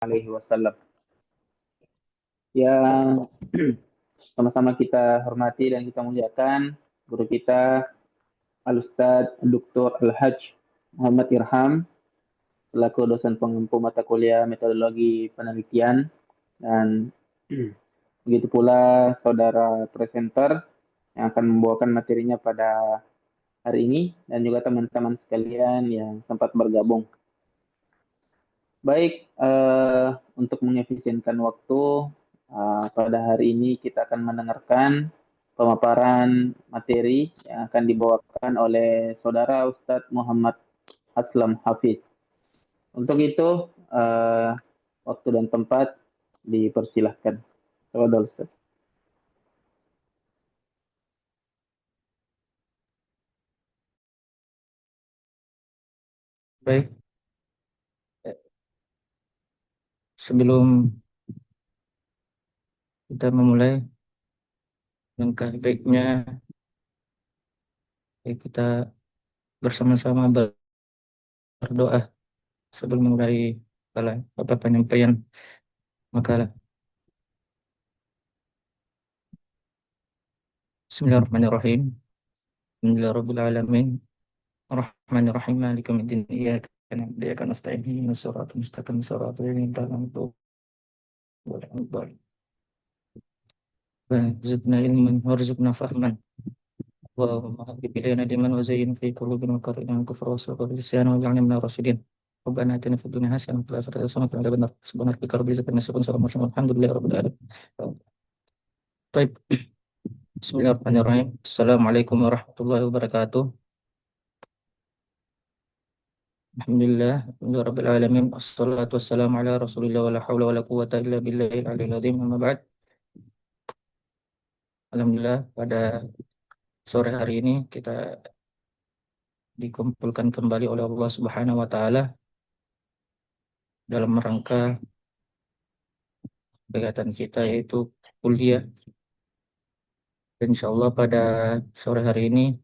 Alaihi Wasallam. Yang sama-sama kita hormati dan kita muliakan guru kita Al-Ustadz Dr. Al-Hajj Muhammad Irham selaku dosen pengampu mata kuliah metodologi penelitian dan begitu pula saudara presenter yang akan membawakan materinya pada hari ini dan juga teman-teman sekalian yang sempat bergabung. Baik, untuk mengefisienkan waktu, pada hari ini kita akan mendengarkan pemaparan materi yang akan dibawakan oleh Saudara Ustadz Muhammad Aslam Hafid. Untuk itu, waktu dan tempat dipersilahkan. Tafadhol, Ustaz. Baik, sebelum kita memulai, langkah baiknya kita bersama-sama berdoa sebelum memulai penyampaian makalah. Bismillahirrahmanirrahim. Alhamdulillahirrahmanirrahim. Ar-Rahmanirrahim. Maliki yaumiddin. Iyyaka na'budu wa iyyaka nasta'in. Ihdinas siratal mustaqim. Siratal ladzina an'amta alaihim. Zidna ilman warzuqna fahman. Allahumma habib ilayna diman wa zayyin fi qulubina wa karrihna al-kufra was-suqa wal-isyan waj'alna minal rasyidin. Rabbana atina fid dunya hasanah wa fil akhirati hasanah wa qina adzabannar. Subhana rabbika rabbil izzati amma yasifun. Salamun alhamdulillahi rabbil alamin. Baik. Bismillahirrahmanirrahim. Assalamualaikum warahmatullahi wabarakatuh. Alhamdulillah, alhamdulillah rabbil alamin. Assalatu wassalamu ala Rasulillah wa la haula wa la quwwata illa billahil aliyil azim. Amma ba'd. Alhamdulillah, pada sore hari ini kita dikumpulkan kembali oleh Allah Subhanahu wa taala dalam rangka kegiatan kita yaitu kuliah. Dan insya Allah pada sore hari ini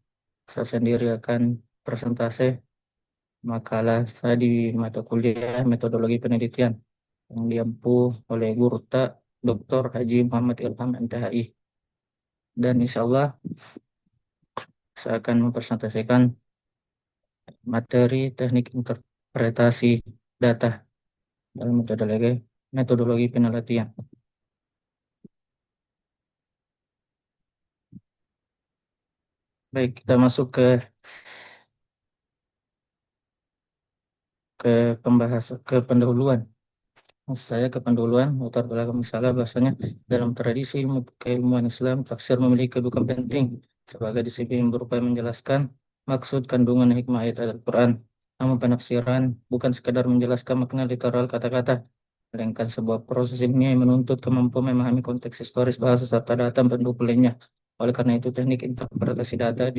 saya sendiri akan presentasi makalah saya di mata kuliah metodologi penelitian yang diampu oleh Guru Tak Dr. Haji Muhammad Ilham MTHI. Dan insya Allah saya akan mempresentasikan materi teknik interpretasi data dalam metodologi penelitian. Baik, kita masuk ke pembahasan ke pendahuluan. Maksud saya ke pendahuluan latar belakang misalnya bahasanya dalam tradisi ilmu keilmuan Islam tafsir memiliki kedudukan penting sebagai disiplin yang berupaya menjelaskan maksud kandungan hikmah ayat Al-Quran. Namun penafsiran bukan sekadar menjelaskan makna literal kata-kata, melainkan sebuah proses ilmiah yang menuntut kemampuan memahami konteks historis bahasa serta data pendukung lainnya. Oleh karena itu teknik interpretasi data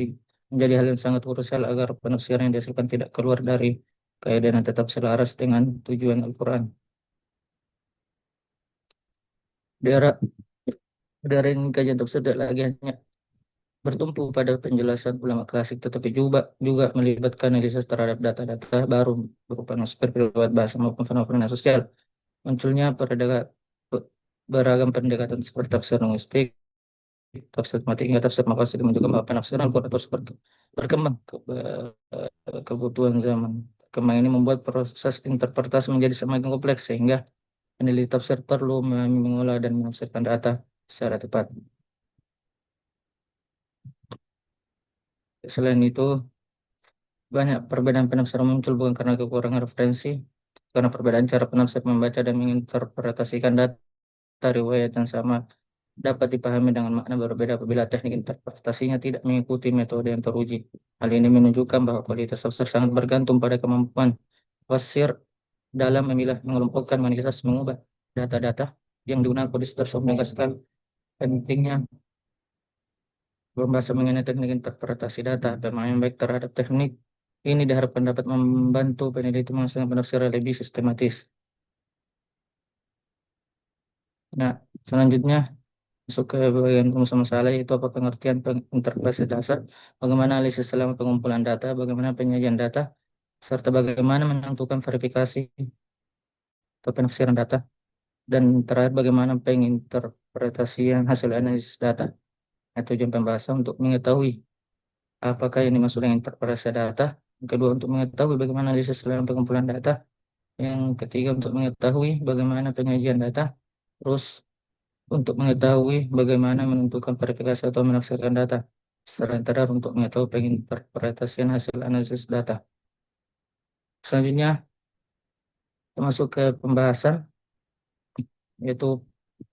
menjadi hal yang sangat krusial agar penafsiran yang dihasilkan tidak keluar dari kaidah dan tetap selaras dengan tujuan Al-Quran. Daerah dari kajian tersebut tidak lagi hanya bertumpu pada penjelasan ulama klasik, tetapi juga melibatkan analisis terhadap data-data baru berupa naskah riwayat bahasa maupun fenomena sosial. Munculnya beragam pendekatan seperti tafsir linguistik, tafsir matematik, hingga tafsir maqasid menunjukkan bahwa penafsiran Al-Quran terus berkembang kebutuhan zaman. Kembang ini membuat proses interpretasi menjadi semakin kompleks sehingga peneliti tafsir perlu mengolah dan menafsirkan data secara tepat. Selain itu, banyak perbedaan penafsiran muncul bukan karena kekurangan referensi, karena perbedaan cara penafsir membaca dan menginterpretasikan data riwayat yang sama dapat dipahami dengan makna berbeda apabila teknik interpretasinya tidak mengikuti metode yang teruji. Hal ini menunjukkan bahwa kualitas tafsir sangat bergantung pada kemampuan wasir dalam memilah, mengelompokkan, menganalisis, mengubah data-data yang digunakan kondisi tersebut menegaskan pentingnya membahas mengenai teknik interpretasi data. Pemahaman yang baik terhadap teknik ini diharapkan dapat membantu peneliti menghasilkan penafsiran lebih sistematis. Nah, selanjutnya masuk ke bagian rumus masalah yaitu apa pengertian interpretasi dasar, bagaimana analisis selama pengumpulan data, bagaimana penyajian data, serta bagaimana menentukan verifikasi atau penafsiran data. Dan terakhir, bagaimana penginterpretasian hasil analisis data. Nah, tujuan pembahasan untuk mengetahui apakah yang dimaksud dengan interpretasi data. Yang kedua, untuk mengetahui bagaimana analisis dalam pengumpulan data. Yang ketiga, untuk mengetahui bagaimana penyajian data. Terus, untuk mengetahui bagaimana menentukan verifikasi atau menafsirkan data. Secara terakhir, untuk mengetahui penginterpretasian hasil analisis data. Selanjutnya, masuk ke pembahasan, yaitu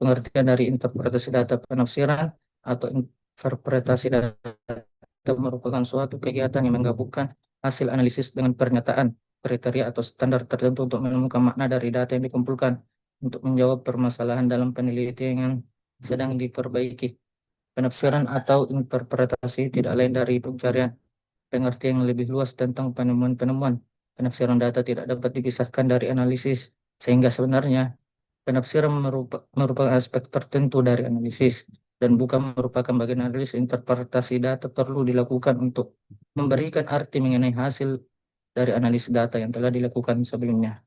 pengertian dari interpretasi data. Penafsiran atau interpretasi data merupakan suatu kegiatan yang menggabungkan hasil analisis dengan pernyataan, kriteria atau standar tertentu untuk menemukan makna dari data yang dikumpulkan untuk menjawab permasalahan dalam penelitian yang sedang diperbaiki. Penafsiran atau interpretasi tidak lain dari pencarian pengertian yang lebih luas tentang penemuan-penemuan. Penafsiran data tidak dapat dipisahkan dari analisis, sehingga sebenarnya penafsiran merupakan aspek tertentu dari analisis dan bukan merupakan bagian analisis. Interpretasi data perlu dilakukan untuk memberikan arti mengenai hasil dari analisis data yang telah dilakukan sebelumnya.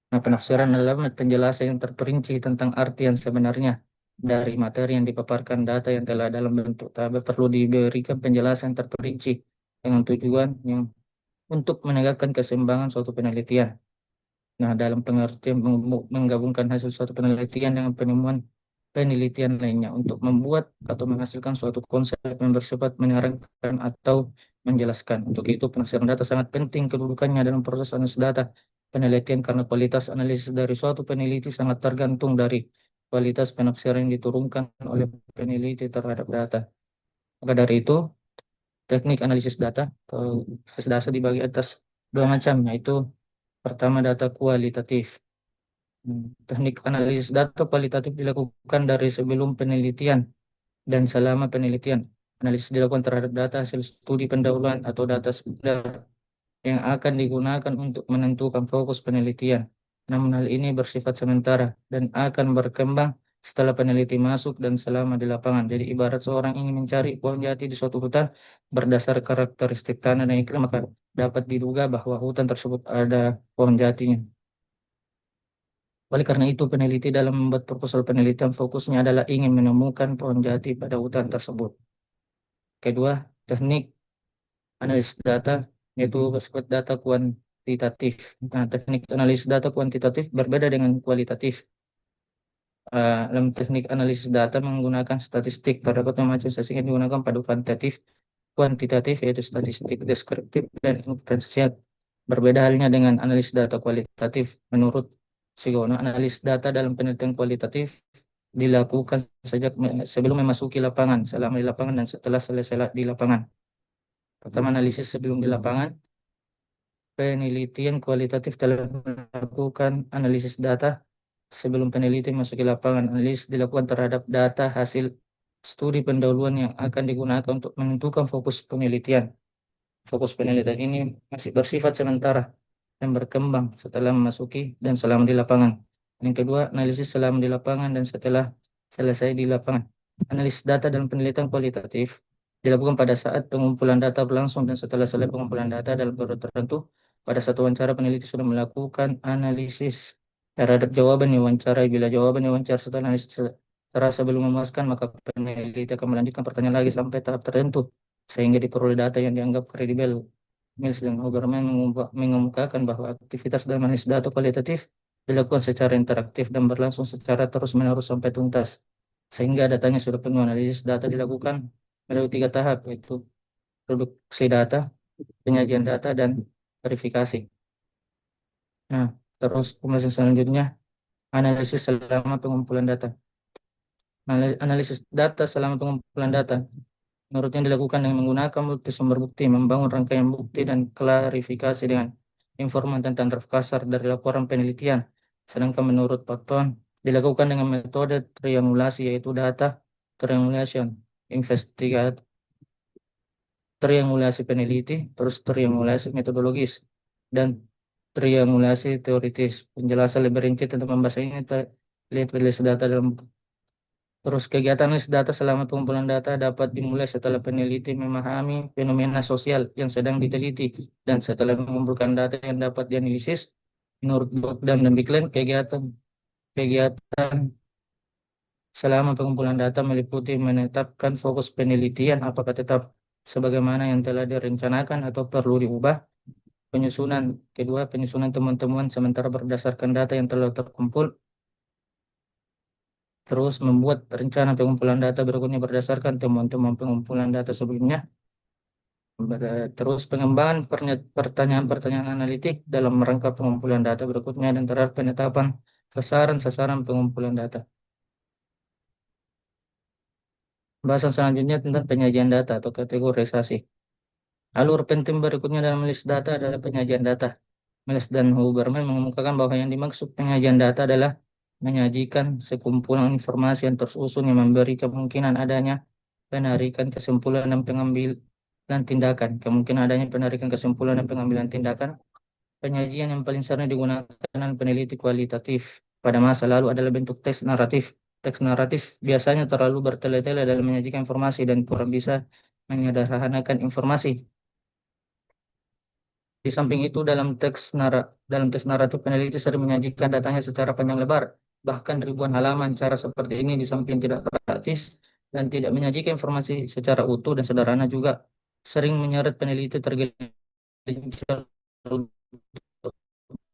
Nah, penafsiran adalah penjelasan yang terperinci tentang arti yang sebenarnya dari materi yang dipaparkan. Data yang telah dalam bentuk tabel perlu diberikan penjelasan yang terperinci dengan tujuan yang untuk menegakkan keseimbangan suatu penelitian. Nah, dalam pengertian menggabungkan hasil suatu penelitian dengan penemuan penelitian lainnya untuk membuat atau menghasilkan suatu konsep yang bersifat menyarankan atau menjelaskan. Untuk itu, penafsiran data sangat penting kedudukannya dalam proses analisis data penelitian, karena kualitas analisis dari suatu peneliti sangat tergantung dari kualitas penafsiran yang diturunkan oleh peneliti terhadap data. Maka dari itu, teknik analisis data atau analisis data dibagi atas dua macam, yaitu pertama, data kualitatif. Teknik analisis data kualitatif dilakukan dari sebelum penelitian dan selama penelitian. Analisis dilakukan terhadap data hasil studi pendahuluan atau data sekunder yang akan digunakan untuk menentukan fokus penelitian. Namun hal ini bersifat sementara dan akan berkembang setelah peneliti masuk dan selama di lapangan. Jadi ibarat seorang ingin mencari pohon jati di suatu hutan berdasar karakteristik tanah dan iklim, maka dapat diduga bahwa hutan tersebut ada pohon jatinya. Oleh karena itu, peneliti dalam membuat proposal penelitian fokusnya adalah ingin menemukan pohon jati pada hutan tersebut. Kedua, teknik analisis data yaitu bersifat data kuantitatif. Nah, teknik analisis data kuantitatif berbeda dengan kualitatif. Dalam teknik analisis data menggunakan statistik. Terdapat macam statistik yang digunakan pada kuantitatif yaitu statistik deskriptif dan inferensial. Berbeda halnya dengan analisis data kualitatif. Menurut Sigono, analisis data dalam penelitian kualitatif dilakukan sejak sebelum memasuki lapangan, selama di lapangan, dan setelah selesai di lapangan. Pertama, analisis sebelum di lapangan. Penelitian kualitatif telah melakukan analisis data sebelum peneliti memasuki lapangan. Analisis dilakukan terhadap data hasil studi pendahuluan yang akan digunakan untuk menentukan fokus penelitian. Fokus penelitian ini masih bersifat sementara dan berkembang setelah memasuki dan selama di lapangan. Yang kedua, analisis selama di lapangan dan setelah selesai di lapangan. Analisis data dalam penelitian kualitatif dilakukan pada saat pengumpulan data berlangsung dan setelah selesai pengumpulan data dalam periode tertentu. Pada satu wawancara, peneliti sudah melakukan analisis terhadap jawaban diwawancara. Bila jawaban diwawancara setelah analisis terasa belum memuaskan, maka peneliti akan melanjutkan pertanyaan lagi sampai tahap tertentu sehingga diperoleh data yang dianggap kredibel. Mills dan Huberman mengemukakan bahwa aktivitas dalam analisis data kualitatif dilakukan secara interaktif dan berlangsung secara terus-menerus sampai tuntas. Sehingga datanya sudah penuh. Analisis data dilakukan melalui tiga tahap, yaitu produksi data, penyajian data, dan verifikasi. Nah, terus pembahasan selanjutnya, analisis selama pengumpulan data. Analisis data selama pengumpulan data menurutnya dilakukan dengan menggunakan multi sumber bukti, membangun rangkaian bukti dan klarifikasi dengan informan tentang draft kasar dari laporan penelitian. Sedangkan menurut Patton, dilakukan dengan metode triangulasi, yaitu data triangulation, investigate, triangulasi peneliti, terus triangulasi metodologis, dan triangulasi teoritis. Penjelasan lebih rinci tentang pembahasan ini lihat rilis data dalam. Terus kegiatan analisis data selama pengumpulan data dapat dimulai setelah peneliti memahami fenomena sosial yang sedang diteliti dan setelah mengumpulkan data yang dapat dianalisis. Menurut Bogdan dan Biklen, kegiatan kegiatan selama pengumpulan data meliputi menetapkan fokus penelitian apakah tetap sebagaimana yang telah direncanakan atau perlu diubah. Penyusunan, kedua, penyusunan temuan-temuan sementara berdasarkan data yang telah terkumpul. Terus membuat rencana pengumpulan data berikutnya berdasarkan temuan-temuan pengumpulan data sebelumnya. Terus pengembangan pertanyaan-pertanyaan analitik dalam rangka pengumpulan data berikutnya dan terakhir penetapan sasaran-sasaran pengumpulan data. Bahasan selanjutnya tentang penyajian data atau kategorisasi. Alur penting berikutnya dalam list data adalah penyajian data. Miles dan Huberman mengemukakan bahwa yang dimaksud penyajian data adalah menyajikan sekumpulan informasi yang tersusun yang memberi kemungkinan adanya penarikan kesimpulan dan pengambilan tindakan. Kemungkinan adanya penarikan kesimpulan dan pengambilan tindakan. Penyajian yang paling sering digunakan oleh peneliti kualitatif pada masa lalu adalah bentuk teks naratif. Teks naratif biasanya terlalu bertele-tele dalam menyajikan informasi dan kurang bisa menyederhanakan informasi. Di samping itu, dalam teks naratif peneliti sering menyajikan datanya secara panjang lebar, bahkan ribuan halaman. Cara seperti ini di samping tidak praktis dan tidak menyajikan informasi secara utuh dan sederhana juga sering menyeret peneliti tergelincir untuk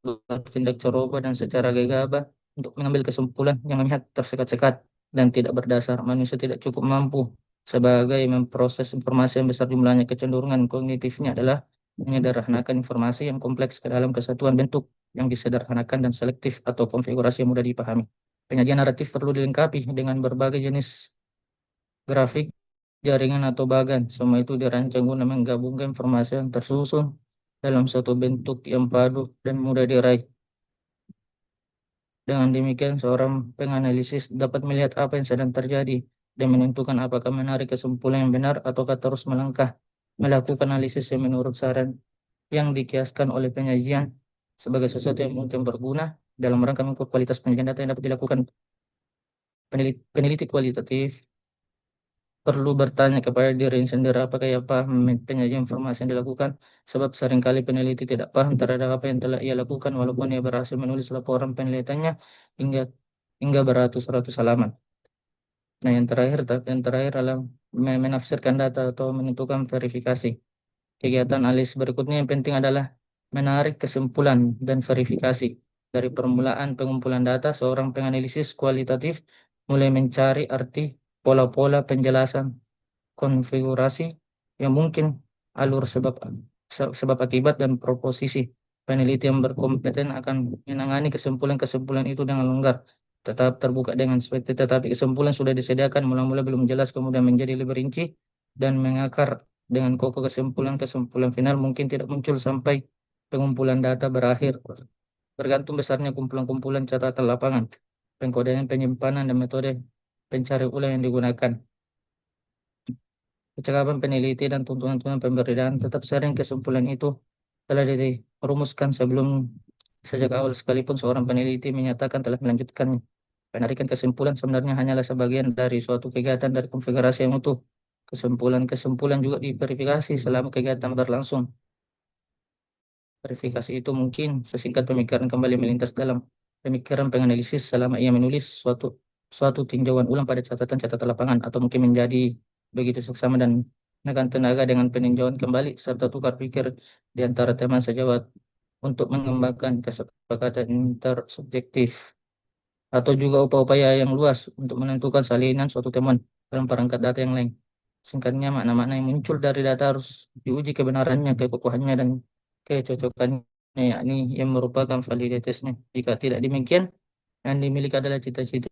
bertindak ceroboh dan secara gegabah untuk mengambil kesimpulan yang memihak tersekat-sekat dan tidak berdasar. Manusia tidak cukup mampu sebagai memproses informasi yang besar jumlahnya. Kecenderungan kognitifnya adalah menyederhanakan informasi yang kompleks ke dalam kesatuan bentuk yang disederhanakan dan selektif atau konfigurasi yang mudah dipahami. Penyajian naratif perlu dilengkapi dengan berbagai jenis grafik, jaringan atau bagan. Semua itu dirancang guna menggabungkan informasi yang tersusun dalam satu bentuk yang padu dan mudah diraih. Dengan demikian, seorang penganalisis dapat melihat apa yang sedang terjadi dan menentukan apakah menarik kesimpulan yang benar ataukah terus melangkah melakukan analisis yang menurut saran yang dikiaskan oleh penyajian sebagai sesuatu yang mungkin berguna dalam rangka mengukur kualitas penyajian data yang dapat dilakukan. Peneliti kualitatif perlu bertanya kepada diri sendiri apakah ia paham penyajian informasi yang dilakukan, sebab seringkali peneliti tidak paham terhadap apa yang telah ia lakukan walaupun ia berhasil menulis laporan penelitiannya hingga hingga beratus-ratus halaman. Nah, yang terakhir adalah menafsirkan data atau menentukan verifikasi. Kegiatan analis berikutnya yang penting adalah menarik kesimpulan dan verifikasi. Dari permulaan pengumpulan data, seorang penganalisis kualitatif mulai mencari arti, pola-pola penjelasan, konfigurasi yang mungkin, alur sebab akibat dan proposisi. Peneliti yang berkompeten akan menangani kesimpulan-kesimpulan itu dengan longgar, tetap terbuka dengan seperti tetapi kesimpulan sudah disediakan mula-mula belum jelas kemudian menjadi lebih rinci dan mengakar dengan kokoh. Kesimpulan final mungkin tidak muncul sampai pengumpulan data berakhir, bergantung besarnya kumpulan-kumpulan catatan lapangan, pengkodean penyimpanan dan metode pencari ulang yang digunakan. Kecakapan peneliti dan tuntunan-tuntunan pemberian tetap sering kesimpulan itu telah dirumuskan sejak awal, sekalipun seorang peneliti menyatakan telah melanjutkan. Penarikan kesimpulan sebenarnya hanyalah sebagian dari suatu kegiatan dari konfigurasi yang utuh. Kesimpulan-kesimpulan juga diverifikasi selama kegiatan berlangsung. Verifikasi itu mungkin sesingkat pemikiran kembali melintas dalam pemikiran penganalisis selama ia menulis suatu tinjauan ulang pada catatan-catatan lapangan, atau mungkin menjadi begitu seksama dan menekan tenaga dengan peninjauan kembali serta tukar pikir di antara teman sejawat untuk mengembangkan kesepakatan intersubjektif, atau juga upaya-upaya yang luas untuk menentukan salinan suatu temuan dalam perangkat data yang lain. Singkatnya, makna-makna yang muncul dari data harus diuji kebenarannya, kekokohannya, dan kecocokannya, yakni yang merupakan validitasnya. Jika tidak demikian, yang dimiliki adalah cita-cita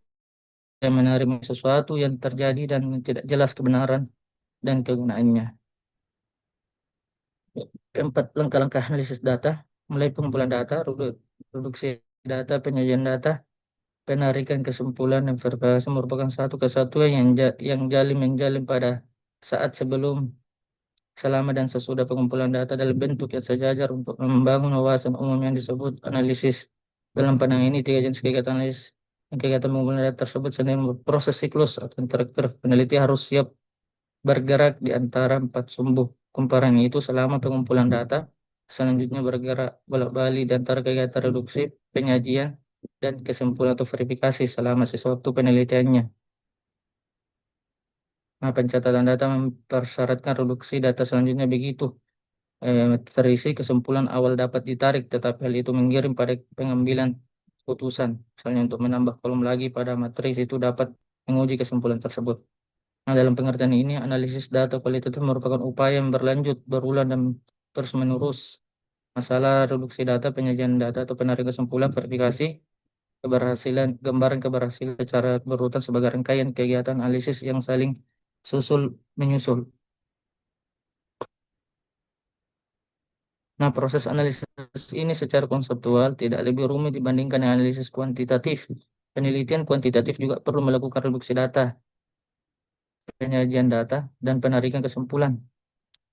yang menerima sesuatu yang terjadi dan tidak jelas kebenaran dan kegunaannya. Keempat, langkah-langkah analisis data, mulai pengumpulan data, produksi data, penyajian data, penarikan kesimpulan, dan verifikasi merupakan satu kesatuan yang menjalin pada saat sebelum, selama, dan sesudah pengumpulan data dalam bentuk yang sejajar untuk membangun wawasan umum yang disebut analisis. Dalam pandangan ini, tiga jenis kegiatan analisis dan kegiatan pengumpulan data tersebut sendiri proses siklus atau interaktif. Peneliti harus siap bergerak di antara empat sumbu kumparan itu selama pengumpulan data. Selanjutnya bergerak bolak-balik di antara kegiatan reduksi, penyajian, dan kesimpulan atau verifikasi selama sesuatu penelitiannya. Nah, pencatatan data mempersyaratkan reduksi data selanjutnya begitu. Terisi kesimpulan awal dapat ditarik, tetapi hal itu mengirim pada pengambilan putusan. Misalnya untuk menambah kolom lagi pada matriks itu dapat menguji kesimpulan tersebut. Nah, dalam pengertian ini, analisis data kualitatif merupakan upaya yang berlanjut, berulang, dan terus-menerus. Masalah reduksi data, penyajian data, atau penarikan kesimpulan, verifikasi, keberhasilan, gambaran keberhasilan secara berurutan sebagai rangkaian kegiatan analisis yang saling susul menyusul. Nah, proses analisis ini secara konseptual tidak lebih rumit dibandingkan dengan analisis kuantitatif. Penelitian kuantitatif juga perlu melakukan reduksi data, penyajian data, dan penarikan kesimpulan.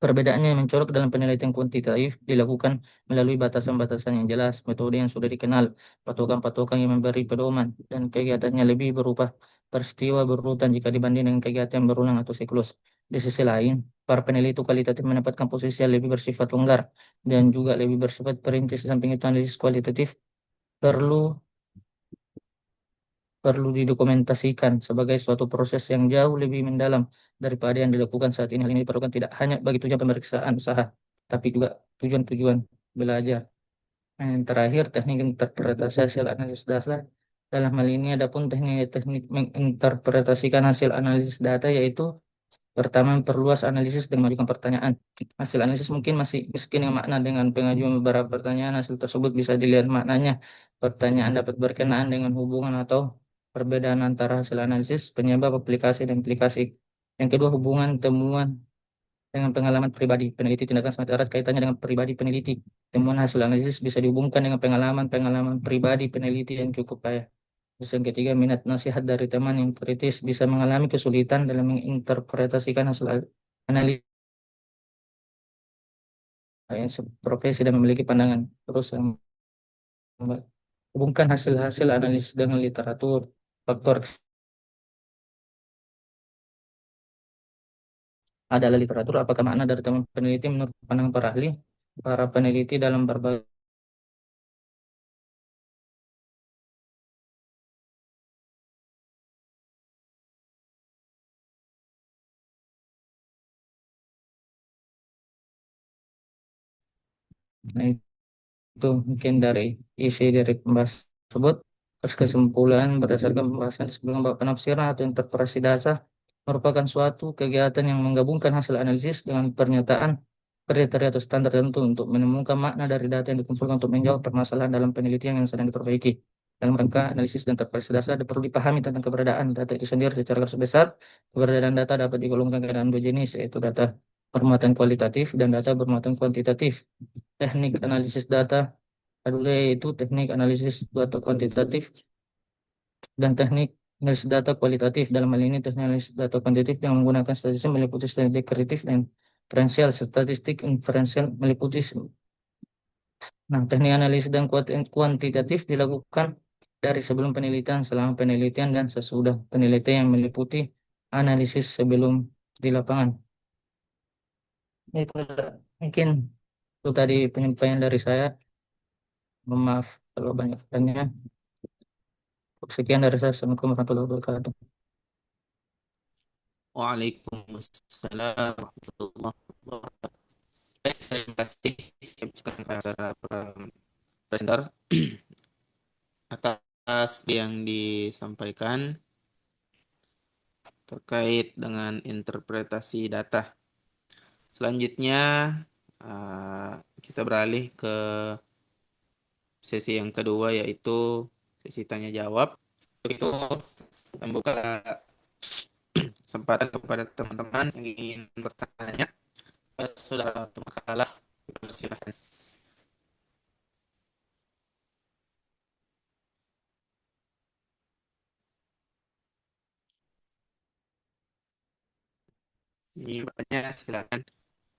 Perbedaannya yang mencolok dalam penelitian kuantitatif dilakukan melalui batasan-batasan yang jelas, metode yang sudah dikenal, patokan-patokan yang memberi pedoman, dan kegiatannya lebih berupa peristiwa berurutan jika dibanding dengan kegiatan berulang atau siklus. Di sisi lain, para peneliti kualitatif menempatkan posisi yang lebih bersifat longgar dan juga lebih bersifat perintis. Di samping itu, analisis kualitatif perlu perlu didokumentasikan sebagai suatu proses yang jauh lebih mendalam daripada yang dilakukan saat ini. Hal ini diperlukan tidak hanya bagi tujuan pemeriksaan usaha, tapi juga tujuan-tujuan belajar. Nah, yang terakhir, teknik interpretasi hasil analisis data. Dalam hal ini, adapun teknik-teknik menginterpretasikan hasil analisis data, yaitu pertama, perluas analisis dengan mengajukan pertanyaan. Hasil analisis mungkin masih miskin yang makna dengan pengajuan beberapa pertanyaan. Hasil tersebut bisa dilihat maknanya. Pertanyaan dapat berkenaan dengan hubungan atau perbedaan antara hasil analisis, penyebab, aplikasi, dan implikasi. Yang kedua, hubungan temuan dengan pengalaman pribadi. Peneliti tindakan sangat erat kaitannya dengan pribadi peneliti. Temuan hasil analisis bisa dihubungkan dengan pengalaman-pengalaman pribadi peneliti yang cukup kaya. Terus yang ketiga, minat nasihat dari teman yang kritis bisa mengalami kesulitan dalam menginterpretasikan hasil analisis yang profesi dan memiliki pandangan. Terus yang hubungkan hasil-hasil analisis dengan literatur, faktor adalah literatur, apakah makna dari teman peneliti menurut pandangan para ahli, para peneliti dalam berbagai. Nah, itu mungkin dari isi dari pembahasan tersebut. Terus kesimpulan berdasarkan pembahasan sebelum bab penafsiran atau interpretasi dasar merupakan suatu kegiatan yang menggabungkan hasil analisis dengan pernyataan kriteria atau standar tertentu untuk menemukan makna dari data yang dikumpulkan untuk menjawab permasalahan dalam penelitian yang sedang diperbaiki. Dalam rangka analisis dan interpretasi dasar, perlu dipahami tentang keberadaan data itu sendiri secara garis besar. Keberadaan data dapat digolongkan ke dalam dua jenis, yaitu data bermuatan kualitatif dan data bermuatan kuantitatif. Teknik analisis data adalah yaitu teknik analisis data kuantitatif dan teknik analisis data kualitatif. Dalam hal ini, teknik analisis data kuantitatif yang menggunakan statistik meliputi statistik deskriptif dan inferensial. Statistik inferensial meliputi. Nah, teknik analisis dan kuantitatif dilakukan dari sebelum penelitian, selama penelitian, dan sesudah penelitian yang meliputi analisis sebelum di lapangan. Itu mungkin itu tadi penyampaian dari saya. Maaf kalau banyak tanya. Sekian dari saya. Assalamualaikum warahmatullahi wabarakatuh. Waalaikumsalam warahmatullahi wabarakatuh. Baik, terima kasih para presenter atas yang disampaikan terkait dengan interpretasi data. Selanjutnya kita beralih ke sesi yang kedua, yaitu sesi tanya jawab. Untuk itu membuka kesempatan kepada teman-teman yang ingin bertanya. Saudara Makalah, silakan. Ini bertanya, silakan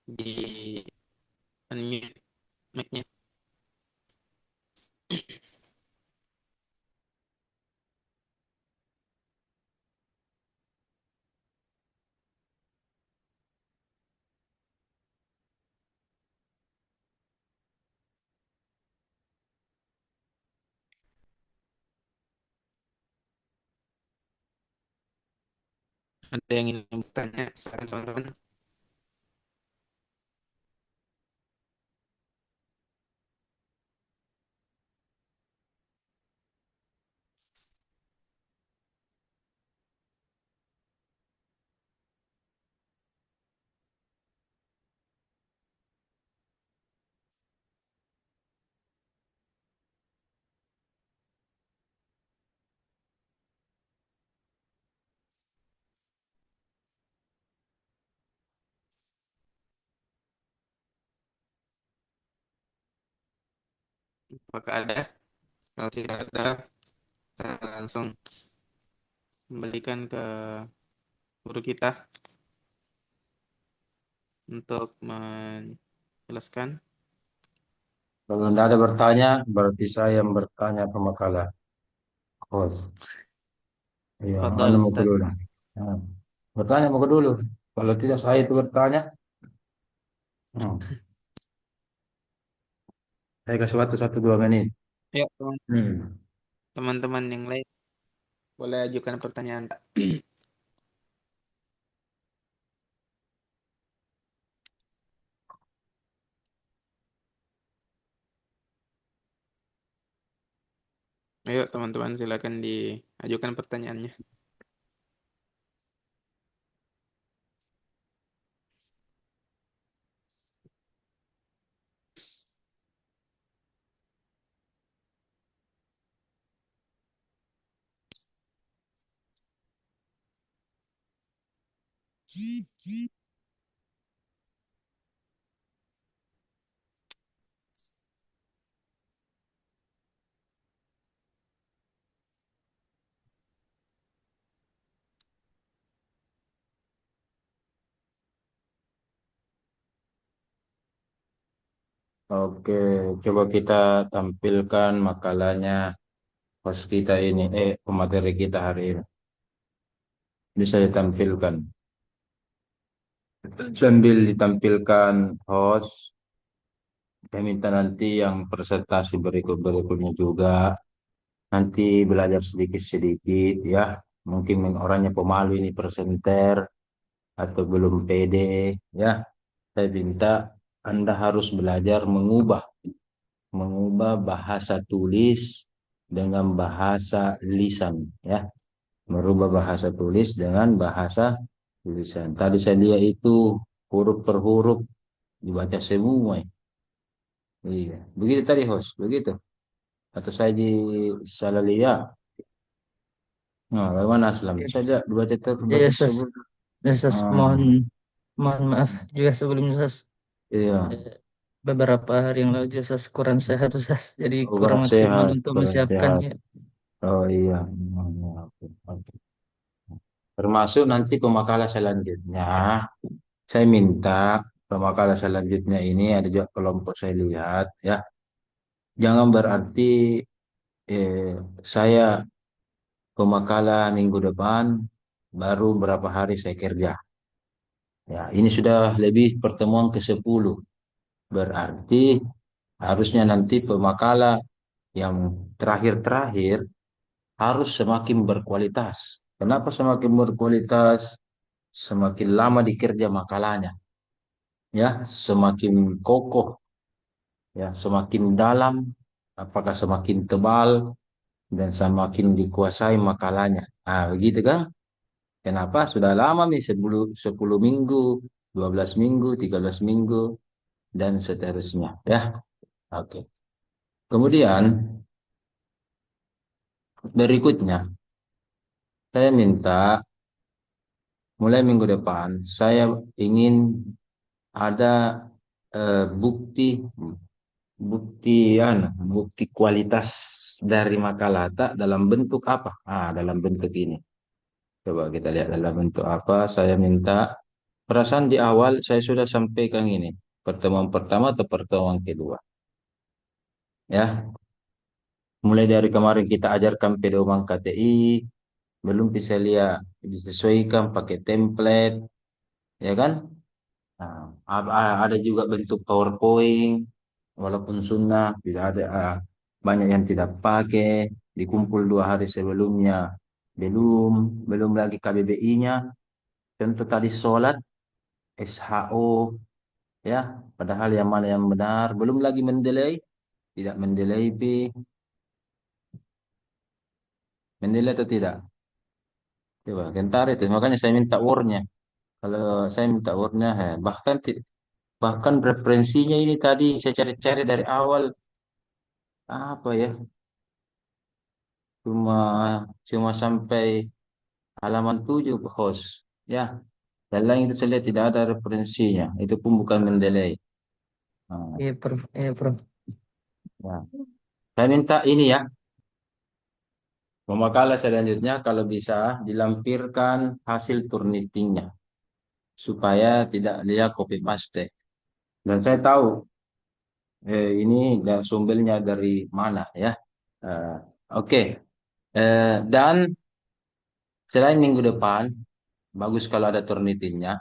di unmute mic-nya. Ada yang ingin bertanya? Silakan teman-teman. Apakah ada? Kalau tidak ada, kita langsung kembalikan ke guru kita untuk menjelaskan. Kalau tidak ada bertanya, berarti saya yang bertanya ke makalah. Host. Iya, mana Fadal mau ke Ustaz. dulu? Nah, bertanya mau ke dulu. Kalau tidak saya itu bertanya. Hmm. Saya kasih waktu 1-2 menit. Ya, Hmm. teman-teman yang lain boleh ajukan pertanyaan, Pak. Ayo, teman-teman, silakan diajukan pertanyaannya. Oke, coba kita tampilkan makalahnya host kita ini, pemateri kita hari ini. Bisa ditampilkan. Sambil ditampilkan host, saya minta nanti yang presentasi berikutnya juga nanti belajar sedikit-sedikit ya. Mungkin orangnya pemalu ini presenter atau belum pede ya. Saya minta Anda harus belajar mengubah bahasa tulis dengan bahasa lisan ya. Merubah bahasa tulis dengan bahasa tulisan. Tadi saya lihat itu huruf per huruf dibaca semua. Iya, begitu tadi host, begitu. Atau saya di salah lihat. Nah, bagaimana Aslam? Oke. Saya lihat dibaca Iya, terbaca Sas. sebut. Ya, Sas. Ah, Mohon maaf juga sebelumnya, Sas. iya. Eh, Beberapa hari yang lalu juga, Sas, kurang sehat, Sas. Jadi kurang Kurang maksimal sehat, untuk kurang sehat. menyiapkannya. Oh iya. Oke, oke. Termasuk nanti pemakalan selanjutnya, saya minta pemakalan selanjutnya ini ada juga kelompok saya lihat ya. Jangan berarti saya pemakalan minggu depan baru berapa hari saya kerja. Ya, ini sudah lebih pertemuan ke-10. Berarti harusnya nanti pemakalan yang terakhir-terakhir harus semakin berkualitas. Kenapa semakin berkualitas? Semakin lama dikerja makalahnya, ya, semakin kokoh, ya, semakin dalam, apakah semakin tebal dan semakin dikuasai makalahnya. Ah, begitu kan? Kenapa? Sudah lama nih 10 minggu, 12 minggu, 13 minggu dan seterusnya, ya. Oke. Kemudian berikutnya saya minta mulai minggu depan saya ingin ada bukti bukti bukti kualitas dari makalah tak dalam bentuk apa? Dalam bentuk ini. Coba kita lihat dalam bentuk apa. Saya minta perasaan di awal saya sudah sampaikan ini. Pertemuan pertama atau pertemuan kedua. Ya, mulai dari kemarin kita ajarkan pedoman KTI, belum bisa lihat disesuaikan pakai template, ya kan? Nah, ada juga bentuk PowerPoint, walaupun sunnah tidak ada, banyak yang tidak pakai, dikumpul 2 hari sebelumnya, belum belum lagi KBBI-nya. contoh tadi sholat, SHO, ya. Padahal yang mana yang benar, belum lagi mendelay, tidak mendelay P, mendelay atau tidak. Coba, gentar itu. Makanya saya minta wordnya. Kalau saya minta wordnya, bahkan referensinya ini tadi saya cari-cari dari awal apa ya, cuma cuma sampai halaman 7 host, ya. Dan lain itu saya lihat tidak ada referensinya. Itu pun bukan mendelay. Nah, Iya, Prof. Iya, Prof. ya. Saya minta ini ya, pemakalan selanjutnya kalau bisa dilampirkan hasil turnitingnya supaya tidak dia copy paste. Dan saya tahu ini sumbernya dari mana ya. Eh, Oke. Dan selain minggu depan, bagus kalau ada turnitingnya.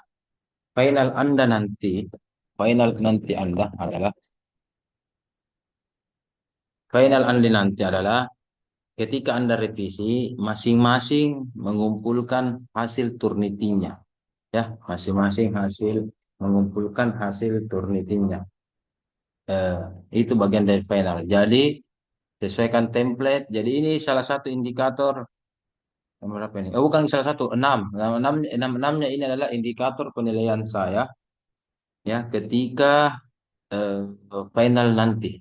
Final Anda nanti, final nanti Anda adalah, final Anda nanti adalah ketika Anda revisi, masing-masing mengumpulkan hasil turnitingnya. Ya, masing-masing hasil mengumpulkan hasil turnitingnya. Eh, itu bagian dari final. Jadi, sesuaikan template. Jadi ini salah satu indikator nomor berapa ini? Oh, bukan salah satu, enam. Enamnya ini adalah indikator penilaian saya ya ketika eh, final nanti.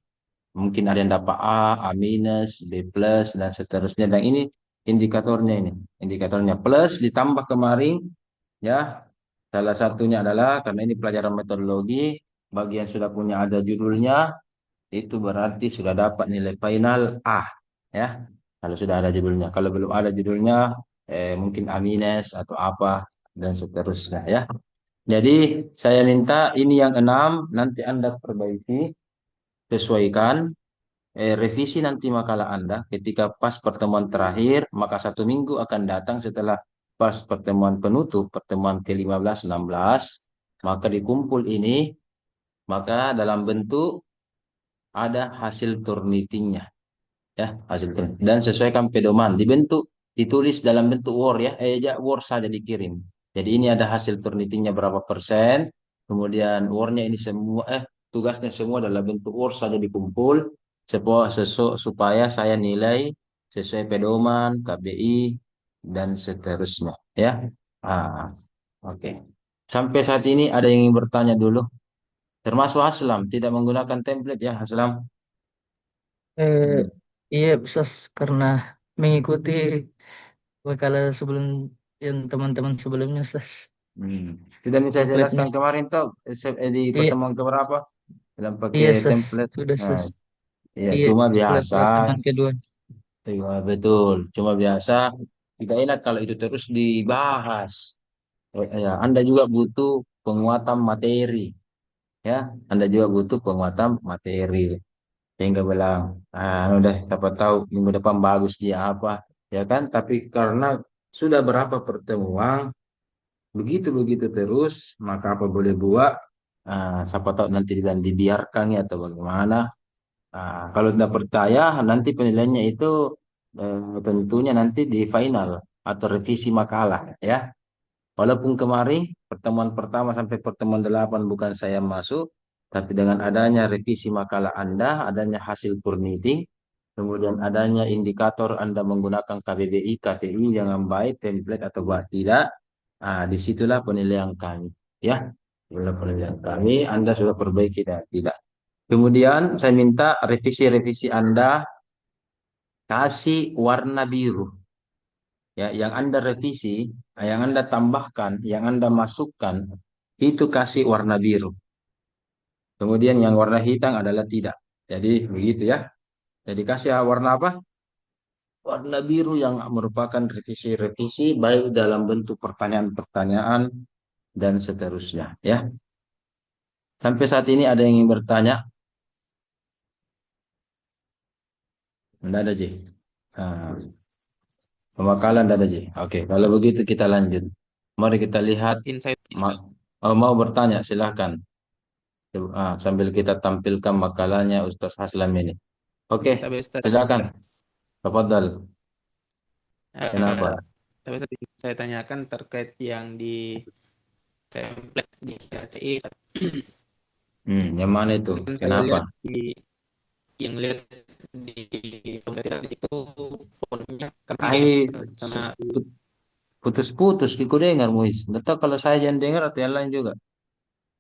Mungkin ada yang dapat A, A minus, B plus, dan seterusnya. Dan ini indikatornya ini. Indikatornya plus ditambah kemarin ya. Salah satunya adalah karena ini pelajaran metodologi, bagi yang sudah punya ada judulnya, itu berarti sudah dapat nilai final A. Ya, kalau sudah ada judulnya. Kalau belum ada judulnya, mungkin A minus atau apa, dan seterusnya ya. Jadi saya minta ini yang 6 nanti Anda perbaiki, sesuaikan, revisi nanti makalah Anda ketika pas pertemuan terakhir, maka 1 minggu akan datang setelah pas pertemuan penutup, pertemuan ke-15, 16, maka dikumpul ini, maka dalam bentuk ada hasil turnitingnya, ya, hasil turniting. Dan sesuaikan pedoman, dibentuk, ditulis dalam bentuk Word ya, Word saja dikirim. Jadi ini ada hasil turnitingnya berapa persen, kemudian Word-nya ini semua, tugasnya semua dalam bentuk Word saja dikumpul, supaya saya nilai sesuai pedoman, KBI, dan seterusnya. Ya, oke. Sampai saat ini ada yang ingin bertanya dulu, termasuk Aslam, tidak menggunakan template ya, Aslam? Eh, iya, Ustaz, karena mengikuti makalah sebelum yang teman-teman sebelumnya, Ustaz. Sudah bisa Template-nya. jelaskan kemarin tuh di Iya, pertemuan keberapa dalam pakai iya, Ustaz. template. Sudah, Nah, Ustaz. ya Iya, cuma pada biasa, pertemuan kedua. iya, betul. Cuma biasa tidak enak kalau itu terus dibahas. Ya, Anda juga butuh penguatan materi, ya. Anda juga butuh penguatan materi. Sehingga bilang, udah siapa tahu minggu depan bagus dia apa, ya kan? Tapi karena sudah berapa pertemuan, begitu-begitu terus, maka apa boleh buat, siapa tahu nanti dibiarkan ya atau bagaimana. Kalau tidak percaya, nanti penilaiannya itu tentunya nanti di final atau revisi makalah ya. Walaupun kemarin pertemuan pertama sampai pertemuan 8 bukan saya masuk, tapi dengan adanya revisi makalah Anda, adanya hasil Purniting, kemudian adanya indikator Anda menggunakan KBBI, KTI yang baik, template atau buat tidak, disitulah penilaian kami. Ya, itulah penilaian kami. Anda sudah perbaiki dan tidak. Kemudian saya minta revisi-revisi Anda kasih warna biru. Ya, yang Anda revisi, yang Anda tambahkan, yang Anda masukkan, itu kasih warna biru. Kemudian yang warna hitam adalah tidak. Jadi begitu ya. Jadi kasih warna apa? Warna biru yang merupakan revisi-revisi baik dalam bentuk pertanyaan-pertanyaan dan seterusnya ya. Sampai saat ini ada yang ingin bertanya? Tidak ada, Ji. Nah, pemakalan tidak ada, Ji. Oke, kalau begitu kita lanjut. Mari kita lihat. Insight. Mau bertanya, silahkan. Sambil kita tampilkan makalahnya Ustaz Haslam ini. Oke, Tapi Ustaz, silakan. Tafadhal. eh, Kenapa? tapi saya tanyakan terkait yang di template di KTI. Yang mana itu? Kan saya Kenapa? lihat lihat di template di situ fontnya Cambria Hai, sama putus-putus di ku dengar, Muiz. Nggak tahu kalau saya yang dengar atau yang lain juga.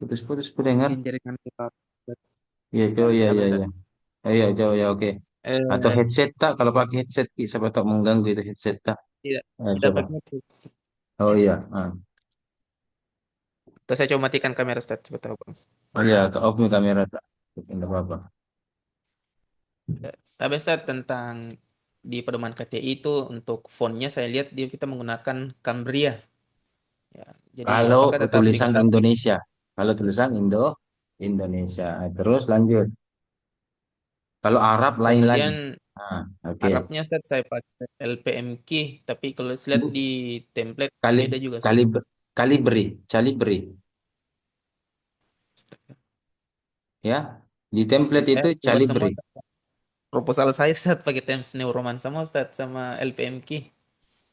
Putus-putus ku dengar. mungkin jaringan kita. Iya, coba, iya, Tapi iya, Ustaz, iya. Iya, coba, ya, oke. Atau eh, headset tak? Kalau pakai headset, siapa tak mengganggu itu headset tak? tidak tidak Coba. pakai headset. Oh iya. Terus saya coba matikan kamera Ustaz, coba tahu Bang. Oh iya, ke off nih kamera tak? Tidak apa-apa. Tapi Ustaz, tentang di pedoman KTI itu untuk fontnya saya lihat kita menggunakan Cambria. Ya, jadi Kalau apakah tetap tulisan digunakan? Indonesia, kalau tulisan Indonesia. Terus lanjut. Kalau Arab lain lagi. Kemudian Oke. Arabnya saya pakai LPMK, tapi kalau saya lihat Bu, di template kali beda juga Ustaz. kali calibri, ya. Di Tapi template saya itu coba semua calibri. proposal saya Ustaz pakai Times New Roman sama Ustaz sama LPMK.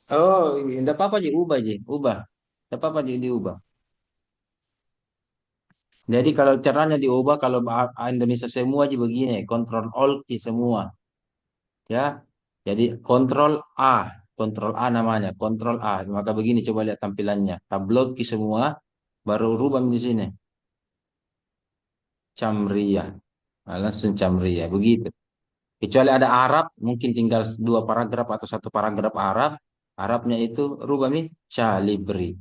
Oh, tidak apa-apa ubah ubah. Tidak apa-apa diubah. Jadi kalau caranya diubah, kalau Indonesia semua aja begini, Control Alt key semua, ya. Jadi Control A namanya, Control A. Maka begini coba lihat tampilannya. Tabloid key semua, baru rubah di sini. Camria. Nah, langsung Camria, begitu. Kecuali ada Arab, mungkin tinggal dua paragraf atau satu paragraf Arab. Arabnya itu rubah nih Calibri.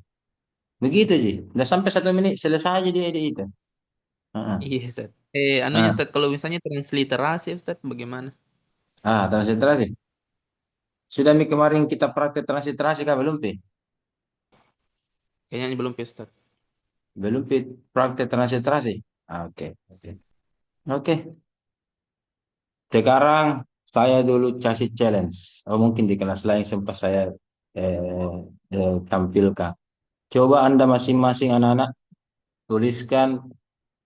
Begitu Ji. Udah sampai 1 menit, selesai aja dia itu. Heeh. Iya Ustaz. Anunya Nah, Ustaz, kalau misalnya transliterasi Ustaz bagaimana? transliterasi. Sudah Mi kemarin kita praktek transliterasi kah belum Pi? Kayaknya belum Ustaz. Belum Pi praktek transliterasi. Oke. Oke. Oke. Sekarang saya dulu kasih challenge. Oh, mungkin di kelas lain sempat saya tampilkan. Coba Anda masing-masing anak-anak tuliskan.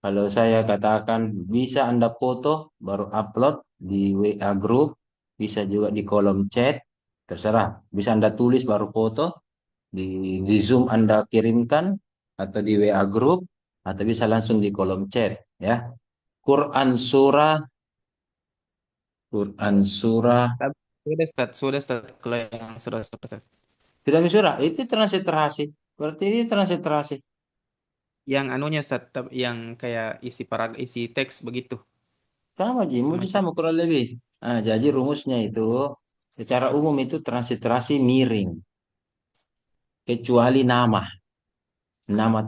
Kalau saya katakan bisa Anda foto baru upload di WA group, bisa juga di kolom chat, terserah. Bisa Anda tulis baru foto di Zoom Anda kirimkan atau di WA group atau bisa langsung di kolom chat ya. Quran surah Quran surah Tapi sudah Ustaz kalau yang sudah Ustaz. tidak surah itu transliterasi. Berarti ini transliterasi. Yang anunya Ustaz, yang kayak isi teks begitu Sama Ji, mesti semacam. sama kurang lebih. Jadi rumusnya itu secara umum itu transliterasi miring. Kecuali nama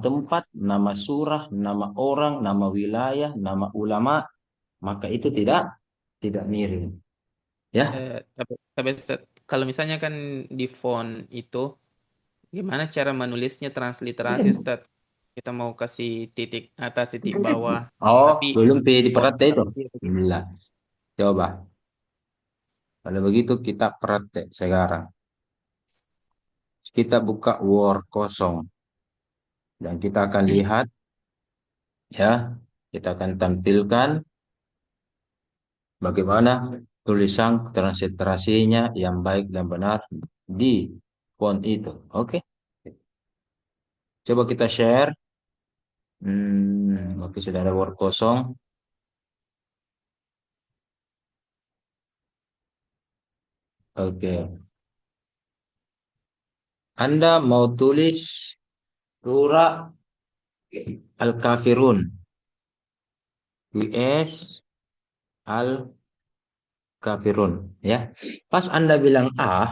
tempat, nama surah, nama orang, nama wilayah, nama ulama, maka itu tidak miring. Ya, Tapi Ustaz, kalau misalnya kan di font itu gimana cara menulisnya transliterasi Ustaz? Kita mau kasih titik atas, titik bawah, oh tapi belum font diperhati itu. Arabia begitu. Bila, coba. Kalau begitu kita praktek sekarang. Kita buka Word kosong dan kita akan lihat ya, kita akan tampilkan bagaimana tulisan transliterasinya yang baik dan benar di font itu. Oke. Coba kita share. Oke, sudah ada Word kosong. Oke. Anda mau tulis surah Al-Kafirun. US Al-Kafirun. Ya. Pas Anda bilang A,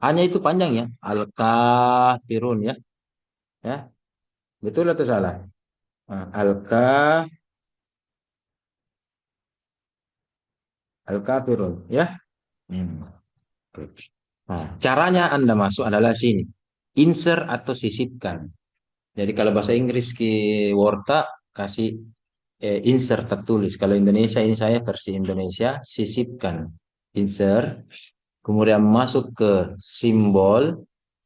A-nya itu panjang ya. Al-Kafirun ya. Ya. Betul atau salah? Nah, Al-Kafirun ya. Hmm. Nah, caranya Anda masuk adalah sini. Insert atau sisipkan. Jadi kalau bahasa Inggris ke Word kasih insert tertulis. Kalau Indonesia ini saya versi Indonesia sisipkan. Insert. Kemudian masuk ke simbol.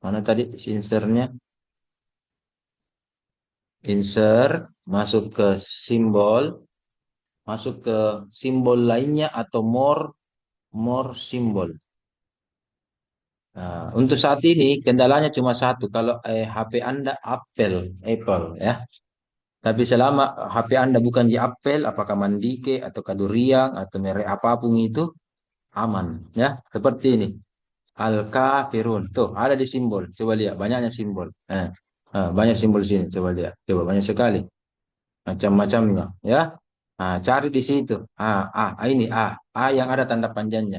Mana tadi insertnya? Insert. Masuk ke simbol. Masuk ke simbol lainnya atau more symbol. Nah, untuk saat ini kendalanya cuma satu. Kalau HP Anda Apple ya. Tapi selama HP Anda bukan di Apple, apakah Mandike atau Kaduriang atau merek apapun itu aman ya. Seperti ini. Al-Kafirun. Tuh, ada di simbol. Coba lihat, banyaknya simbol. Banyak simbol sini. Coba lihat. Coba banyak sekali. Macam-macamnya ya. Cari di situ. Ini A yang ada tanda panjangnya.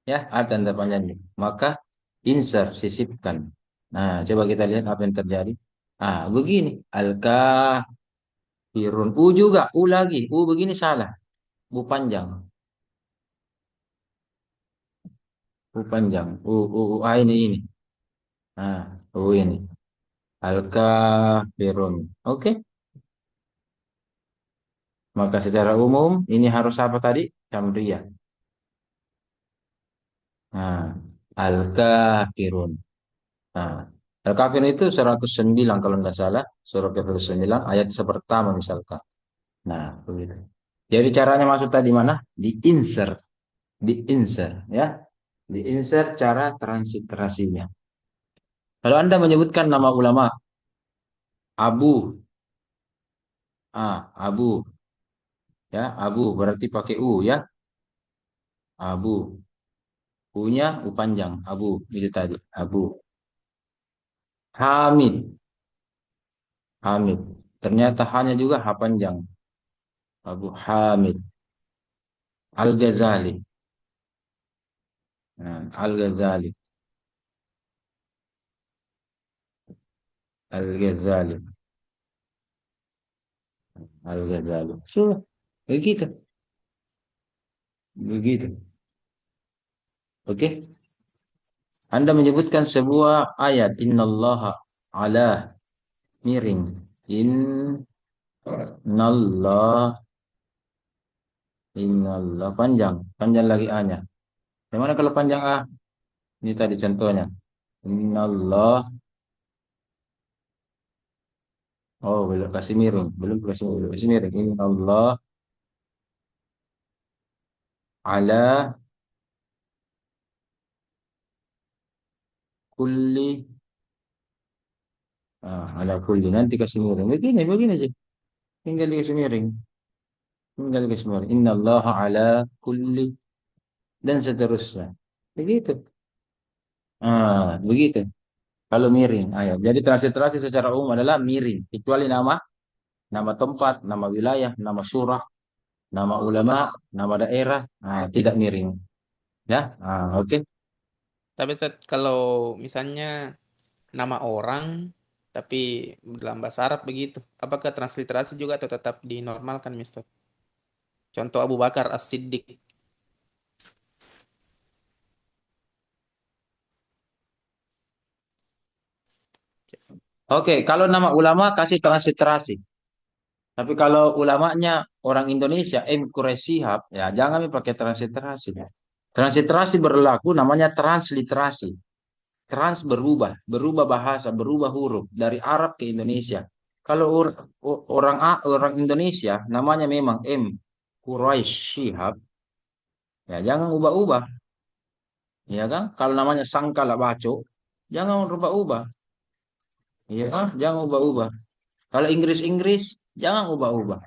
Ya, ada tanda panjangnya. Maka insert, sisipkan. Nah, coba kita lihat apa yang terjadi. Begini. Al-Kafirun. U juga, U lagi. U begini salah. U panjang. U panjang. Ini. Nah, ini. Al-Kafirun. Oke. Maka secara umum ini harus apa tadi? Camriyah. Nah, Al-Kafirun. Nah, Al-Kafirun itu 109 kalau nggak salah. Surah ke-109 ayat pertama misalkan. Nah, begitu. Jadi caranya masuk tadi mana? Di-insert. Di-insert ya. Di-insert cara transliterasinya. Kalau Anda menyebutkan nama ulama Abu, Abu ya, Abu berarti pakai U ya. Abu. U-nya U panjang, Abu itu tadi, Abu. Hamid, Hamid. Ternyata hanya juga H panjang, Abu Hamid. Al-Ghazali. Nah, Al-Ghazali. Al-Ghazali. Al-Ghazali. Sudah, begitu. Begitu. Oke. Anda menyebutkan sebuah ayat, Innallaha ala miring. Innallah. Innallah panjang. Panjang lagi A-nya. Bagaimana kalau panjang A? Ini tadi contohnya. Innallah. Oh, belum kasih miring. Belum kasih miring. Innallah ala kulli. Ala kulli. Nanti kasih miring. Begini aja. Tinggal dikasih miring. Tinggal dikasih miring. Innallah ala kulli. Dan seterusnya. Begitu. Begitu. Kalau miring. Ayo. Jadi transliterasi secara umum adalah miring. Kecuali nama tempat, nama wilayah, nama surah, nama ulama, nama daerah, tidak miring. Ya, oke. Tapi Ustaz, kalau misalnya nama orang tapi dalam bahasa Arab begitu, apakah transliterasi juga atau tetap dinormalkan, Mister? Contoh Abu Bakar As-Siddiq. Oke, kalau nama ulama kasih transliterasi. Tapi kalau ulamanya orang Indonesia, Quraish Shihab, ya jangan pakai transliterasi. Transliterasi berlaku namanya transliterasi. Trans berubah bahasa, berubah huruf dari Arab ke Indonesia. Kalau orang Indonesia namanya memang Quraish Shihab, ya jangan ubah-ubah. Ya kan? Kalau namanya Sangkala Baco, jangan ubah-ubah. Ya kan? Jangan ubah-ubah. Kalau Inggris, jangan ubah-ubah.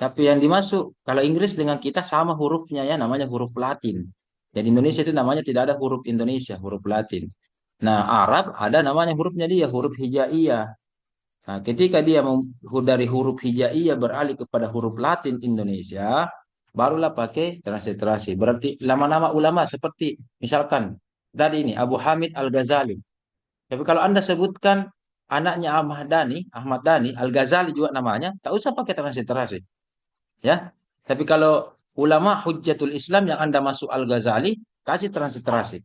Tapi yang dimasuk, kalau Inggris dengan kita sama hurufnya ya, namanya huruf Latin. Dan Indonesia itu namanya tidak ada huruf Indonesia, huruf Latin. Nah, Arab ada namanya hurufnya dia, huruf hijaiyah. Nah, ketika dia dari huruf hijaiyah beralih kepada huruf Latin Indonesia, barulah pakai transliterasi. Berarti nama-nama ulama seperti misalkan tadi ini Abu Hamid Al-Ghazali. Tapi kalau Anda sebutkan anaknya Ahmad Dhani, Al-Ghazali juga namanya, tak usah pakai transliterasi. Ya. Tapi kalau ulama Hujjatul Islam yang Anda masuk Al-Ghazali, kasih transliterasi.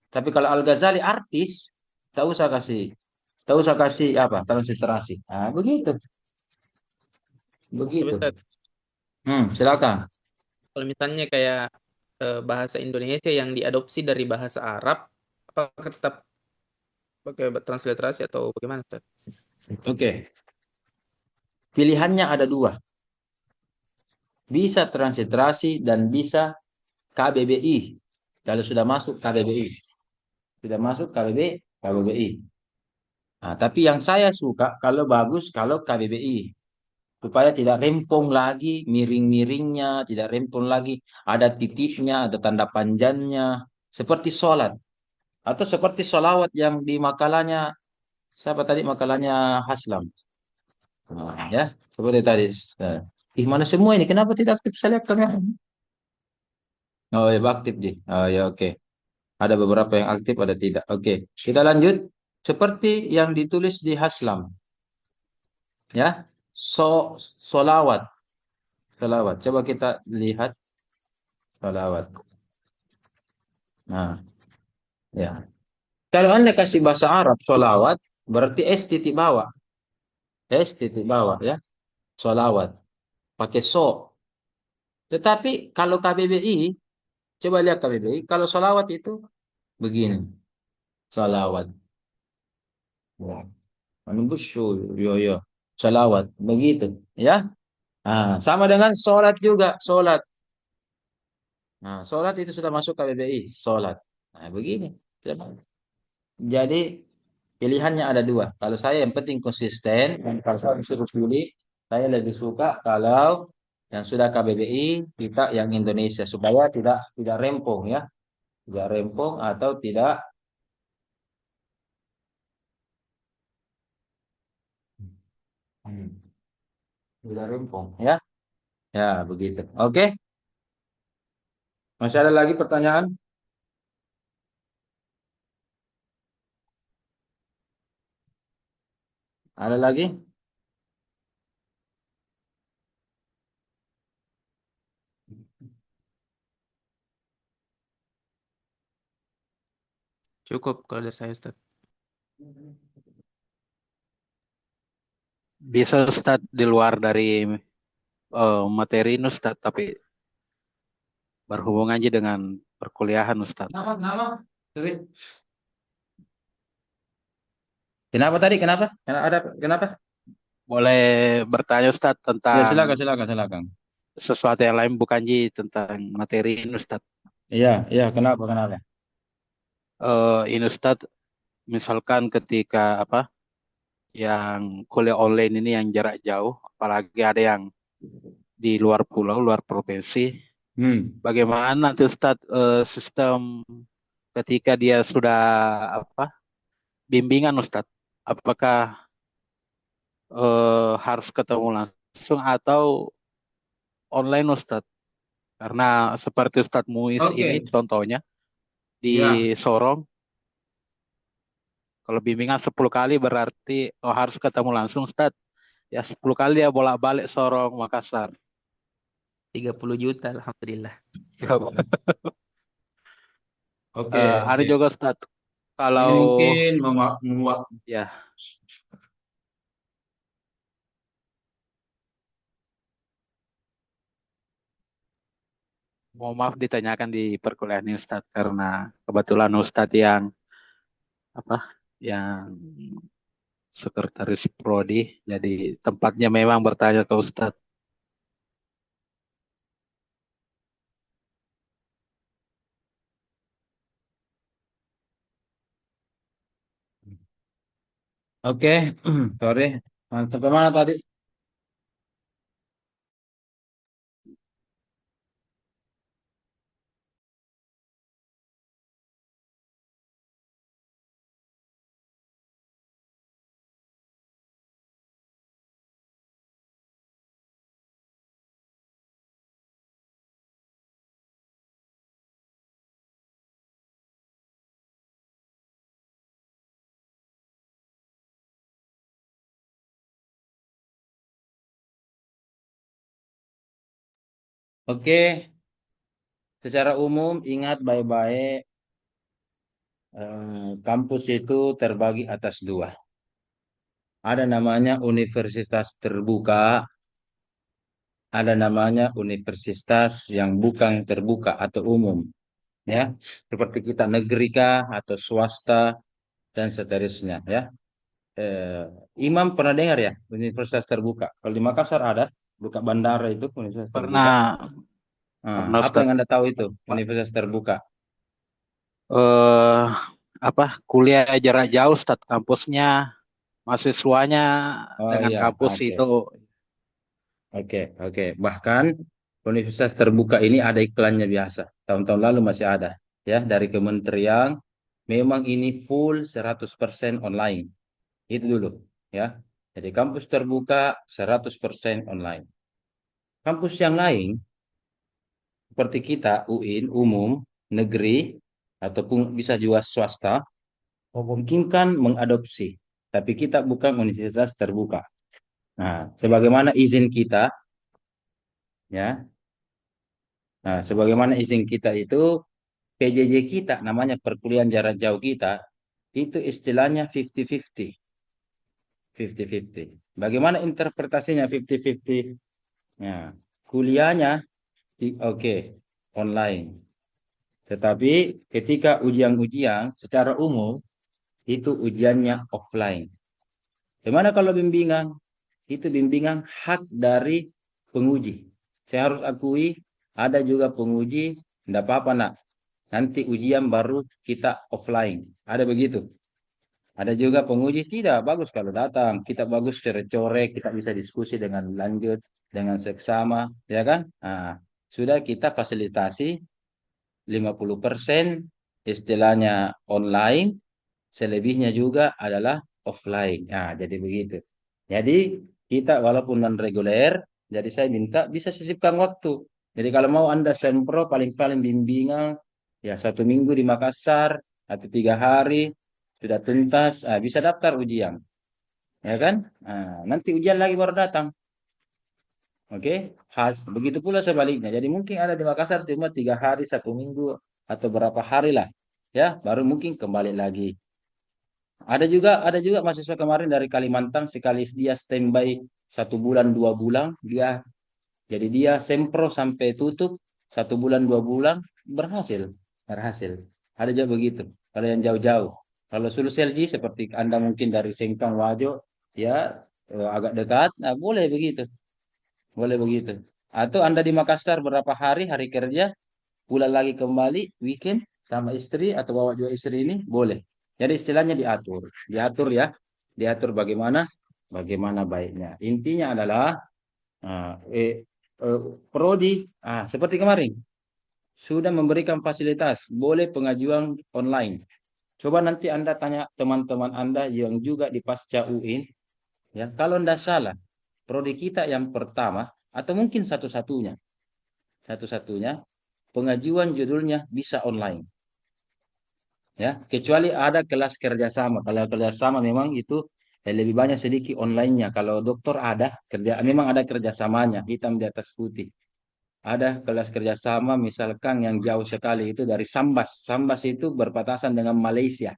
Tapi kalau Al-Ghazali artis, tak usah kasih apa? Transliterasi. Begitu. Tapi Begitu. Ustaz, Silakan. kalau misalnya kayak bahasa Indonesia yang diadopsi dari bahasa Arab, apakah tetap pakai transliterasi atau bagaimana, Ustaz? Oke. Pilihannya ada dua. Bisa transliterasi dan bisa KBBI. Kalau sudah masuk KBBI. sudah masuk KBBI. Nah, tapi yang saya suka kalau bagus kalau KBBI supaya tidak rempong lagi miring-miringnya, tidak rempong lagi ada titiknya, ada tanda panjangnya, seperti sholat atau seperti sholawat yang di makalahnya siapa tadi makalahnya Haslam. Nah, ya seperti tadi. Nah, mana semua ini? Kenapa tidak aktif? Saya lihat kamera. Oh ya aktif di. Oh ya oke. Ada beberapa yang aktif, ada tidak. Oke, kita lanjut. Seperti yang ditulis di Haslam, ya. Solawat, solawat. Coba kita lihat solawat. Nah, ya. Kalau Anda kasih bahasa Arab solawat, berarti S titik bawah. S titik bawah, ya. Solawat. Pakai so. Tetapi kalau KBBI, coba lihat KBBI. Kalau solawat itu begini. Solawat. Ya. Menembus yo yo. Solawat. Begitu, ya. Nah, sama dengan sholat juga, sholat. Nah, sholat itu sudah masuk KBBI, sholat. Nah, begini. Jadi pilihannya ada dua. Kalau saya yang penting konsisten, dan kalau saya disuruh pilih, saya lebih suka kalau yang sudah KBBI kita yang Indonesia supaya tidak rempong ya, tidak rempong atau tidak rempong ya, ya begitu. Oke, masih ada lagi pertanyaan? Ada lagi? Cukup kalau dari saya, Ustaz. Bisa Ustaz di luar dari materi ini Ustaz, tapi berhubungan aja dengan perkuliahan Ustaz. Kenapa? Kenapa tadi? Kenapa? Kenapa? Boleh bertanya Ustaz Ya, tentang silakan. sesuatu yang lain bukan Ji tentang materi ini Ustaz. Iya, kenapa? Ini Ustaz, misalkan ketika yang kuliah online ini yang jarak jauh, apalagi ada yang di luar pulau, luar provinsi, bagaimana nanti Ustaz sistem ketika dia sudah bimbingan Ustaz? Apakah harus ketemu langsung atau online Ustaz? Karena seperti Ustaz Muiz ini Oke. contohnya di Ya. Sorong, kalau bimbingan 10 kali berarti harus ketemu langsung Ustaz. Ya 10 kali ya bolak-balik Sorong, Makassar. 30 juta, alhamdulillah. Oke. Ada juga Ustaz, kalau Ini mungkin ya mau maaf ditanyakan di perkuliahan ini Ustaz karena kebetulan Ustaz yang yang sekretaris prodi, jadi tempatnya memang bertanya ke Ustaz. Oke, sorry. Sampai mana tadi? Oke, secara umum ingat baik-baik, kampus itu terbagi atas dua. Ada namanya universitas terbuka, ada namanya universitas yang bukan terbuka atau umum. Ya, seperti kita negeri kah atau swasta dan seterusnya ya. Imam pernah dengar ya universitas terbuka? Kalau di Makassar ada, buka bandara itu universitas terbuka. Pernah Nah, apa Ustaz. yang Anda tahu itu universitas terbuka? Eh kuliah jarak jauh, start kampusnya, mahasiswanya Oh dengan iya, kampus oke. itu. Oke. Bahkan universitas terbuka ini ada iklannya biasa. Tahun-tahun lalu masih ada. Ya, dari kementerian. Memang ini full 100% online. Itu dulu. Ya. Jadi kampus terbuka 100% online. Kampus yang lain, seperti kita, UIN, umum, negeri, ataupun bisa juga swasta, memungkinkan mengadopsi. Tapi kita bukan universitas terbuka. Nah, sebagaimana izin kita, ya. Nah, sebagaimana izin kita itu, PJJ kita, namanya perkuliahan jarak jauh kita, itu istilahnya 50-50. 50-50. Bagaimana interpretasinya 50-50? Ya, kuliahnya, oke, online. Tetapi ketika ujian-ujian secara umum, itu ujiannya offline. Gimana kalau bimbingan? Itu bimbingan hak dari penguji. Saya harus akui, ada juga penguji, tidak apa-apa nak. Nanti ujian baru kita offline. Ada begitu. Ada juga penguji tidak bagus kalau datang. Kita bagus coret-coret, kita bisa diskusi dengan lanjut, dengan seksama, ya kan? Nah, sudah kita fasilitasi 50% istilahnya online, selebihnya juga adalah offline. Nah, jadi begitu. Jadi kita walaupun non reguler, jadi saya minta bisa sisipkan waktu. Jadi kalau mau Anda sempro paling-paling bimbingan ya 1 minggu di Makassar atau 3 hari sudah tuntas, bisa daftar ujian, ya kan? Nah, nanti ujian lagi baru datang. Oke, begitu pula sebaliknya. Jadi mungkin ada di Makassar cuma 3 hari, 1 minggu atau berapa hari lah, ya, baru mungkin kembali lagi. Ada juga mahasiswa kemarin dari Kalimantan sekali dia standby 1 bulan 2 bulan jadi dia sempro sampai tutup 1 bulan 2 bulan berhasil. Ada juga begitu. Kalau yang jauh-jauh, kalau Sulselji seperti Anda mungkin dari Sengkang Wajo, ya agak dekat, nah, boleh begitu. Atau Anda di Makassar berapa hari kerja, pulang lagi kembali weekend sama istri atau bawa juga istri ini boleh. Jadi istilahnya diatur ya, diatur bagaimana baiknya. Intinya adalah prodi seperti kemarin sudah memberikan fasilitas, boleh pengajuan online. Coba nanti Anda tanya teman-teman Anda yang juga di pasca UIN, ya kalau tidak salah prodi kita yang pertama atau mungkin satu-satunya pengajuan judulnya bisa online, ya kecuali ada kelas kerjasama. Kalau kerjasama memang itu lebih banyak sedikit online-nya. Kalau dokter memang ada kerjasamanya hitam di atas putih. Ada kelas kerjasama misalkan yang jauh sekali itu dari Sambas. Sambas itu berbatasan dengan Malaysia.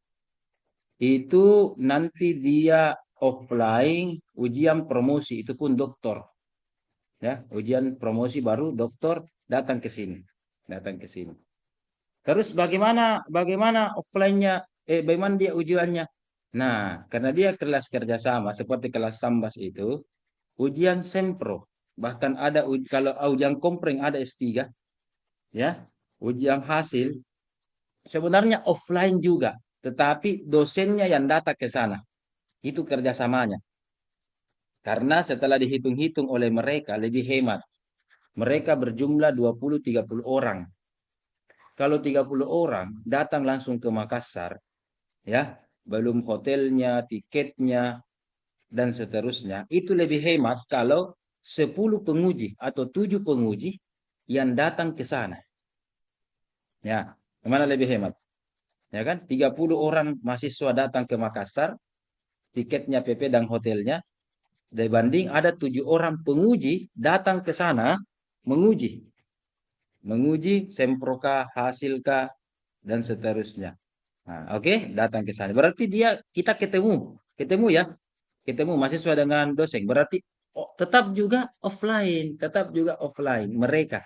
Itu nanti dia offline ujian promosi itu pun dokter. Ya, ujian promosi baru dokter datang ke sini. Terus bagaimana offline-nya, bagaimana dia ujiannya? Nah, karena dia kelas kerjasama seperti kelas Sambas itu, ujian sempro. Bahkan ada kalau ujian kompreng ada S3, ya. Ujian hasil sebenarnya offline juga, tetapi dosennya yang datang ke sana. Itu kerjasamanya. Karena setelah dihitung-hitung oleh mereka lebih hemat. Mereka berjumlah 20-30 orang. Kalau 30 orang datang langsung ke Makassar, ya, belum hotelnya, tiketnya, dan seterusnya, itu lebih hemat kalau 10 penguji atau 7 penguji yang datang ke sana. Ya, kemana lebih hemat? Ya kan, 30 orang mahasiswa datang ke Makassar, tiketnya PP dan hotelnya, dibanding ada 7 orang penguji datang ke sana menguji semproka, hasilkah, dan seterusnya. Nah, oke, datang ke sana. Berarti kita ketemu ya, ketemu mahasiswa dengan dosen. Berarti tetap juga offline mereka.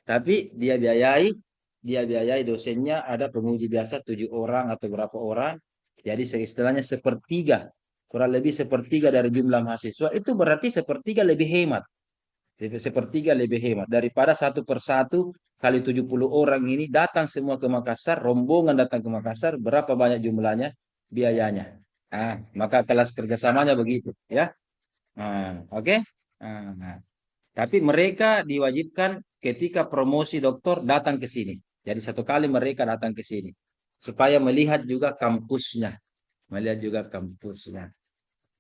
Tapi dia biayai dosennya, ada penguji biasa 7 orang atau berapa orang. Jadi istilahnya sepertiga, kurang lebih sepertiga dari jumlah mahasiswa. Itu berarti sepertiga lebih hemat. Sepertiga lebih hemat daripada satu persatu kali 70 orang ini datang semua ke Makassar, rombongan datang ke Makassar, berapa banyak jumlahnya, biayanya. Maka kelas kerjasamanya begitu, ya. Oke. Nah, tapi mereka diwajibkan ketika promosi doktor datang ke sini. Jadi satu kali mereka datang ke sini supaya melihat juga kampusnya, melihat juga kampusnya.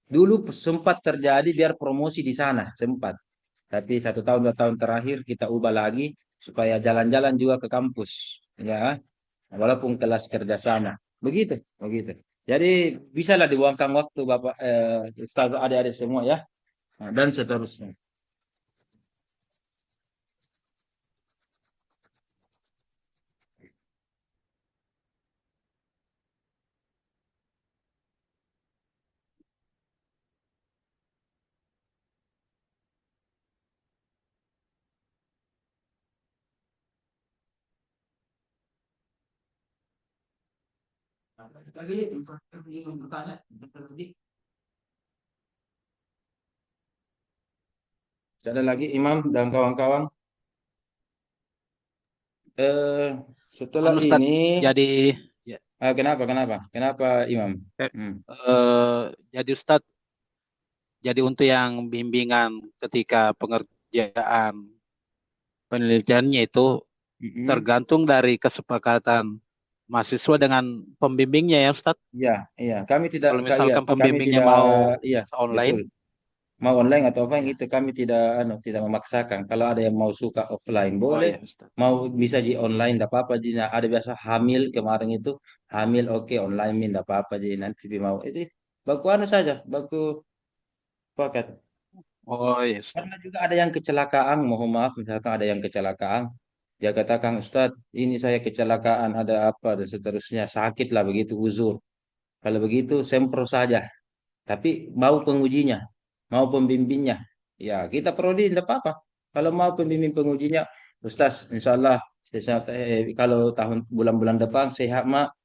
Dulu sempat terjadi biar promosi di sana, sempat. Tapi 1 tahun 2 tahun terakhir kita ubah lagi supaya jalan-jalan juga ke kampus, ya. Walaupun kelas kerja sana, begitu, begitu. Jadi bisalah dibuangkan waktu Bapak, Ustaz, adik-adik semua, ya. Dan seterusnya. Ada lagi Imam dan kawan-kawan. Setelah Ustaz, ini, jadi ya, kenapa Imam? eh, jadi Ustaz, jadi untuk yang bimbingan ketika pengerjaan penelitiannya itu tergantung dari kesepakatan mahasiswa dengan pembimbingnya ya Ustaz. Iya, kami tidak, Kalau iya, misalkan kami pembimbingnya tidak, mau iya, online, betul. Mau online atau apa ya. gitu, kami tidak, tidak memaksakan. Kalau ada yang mau suka offline Oh boleh, ya Ustaz. mau bisa di online, tidak apa-apa. Ji. Nah, ada biasa hamil kemarin itu, hamil oke online min, tidak apa-apa. Jadi nanti mau itu, baku anu saja, baku paket. Oh ya Ustaz. Karena juga ada yang kecelakaan, mohon maaf, misalkan ada yang kecelakaan, dia katakan Ustadz, ini saya kecelakaan, ada apa dan seterusnya, sakit lah begitu, uzur. Kalau begitu sempro saja. Tapi mau pengujinya, mau pembimbingnya, ya kita prodi tidak apa-apa. Kalau mau pembimbing pengujinya, Ustaz, insya Allah kalau tahun bulan-bulan depan sehat mak,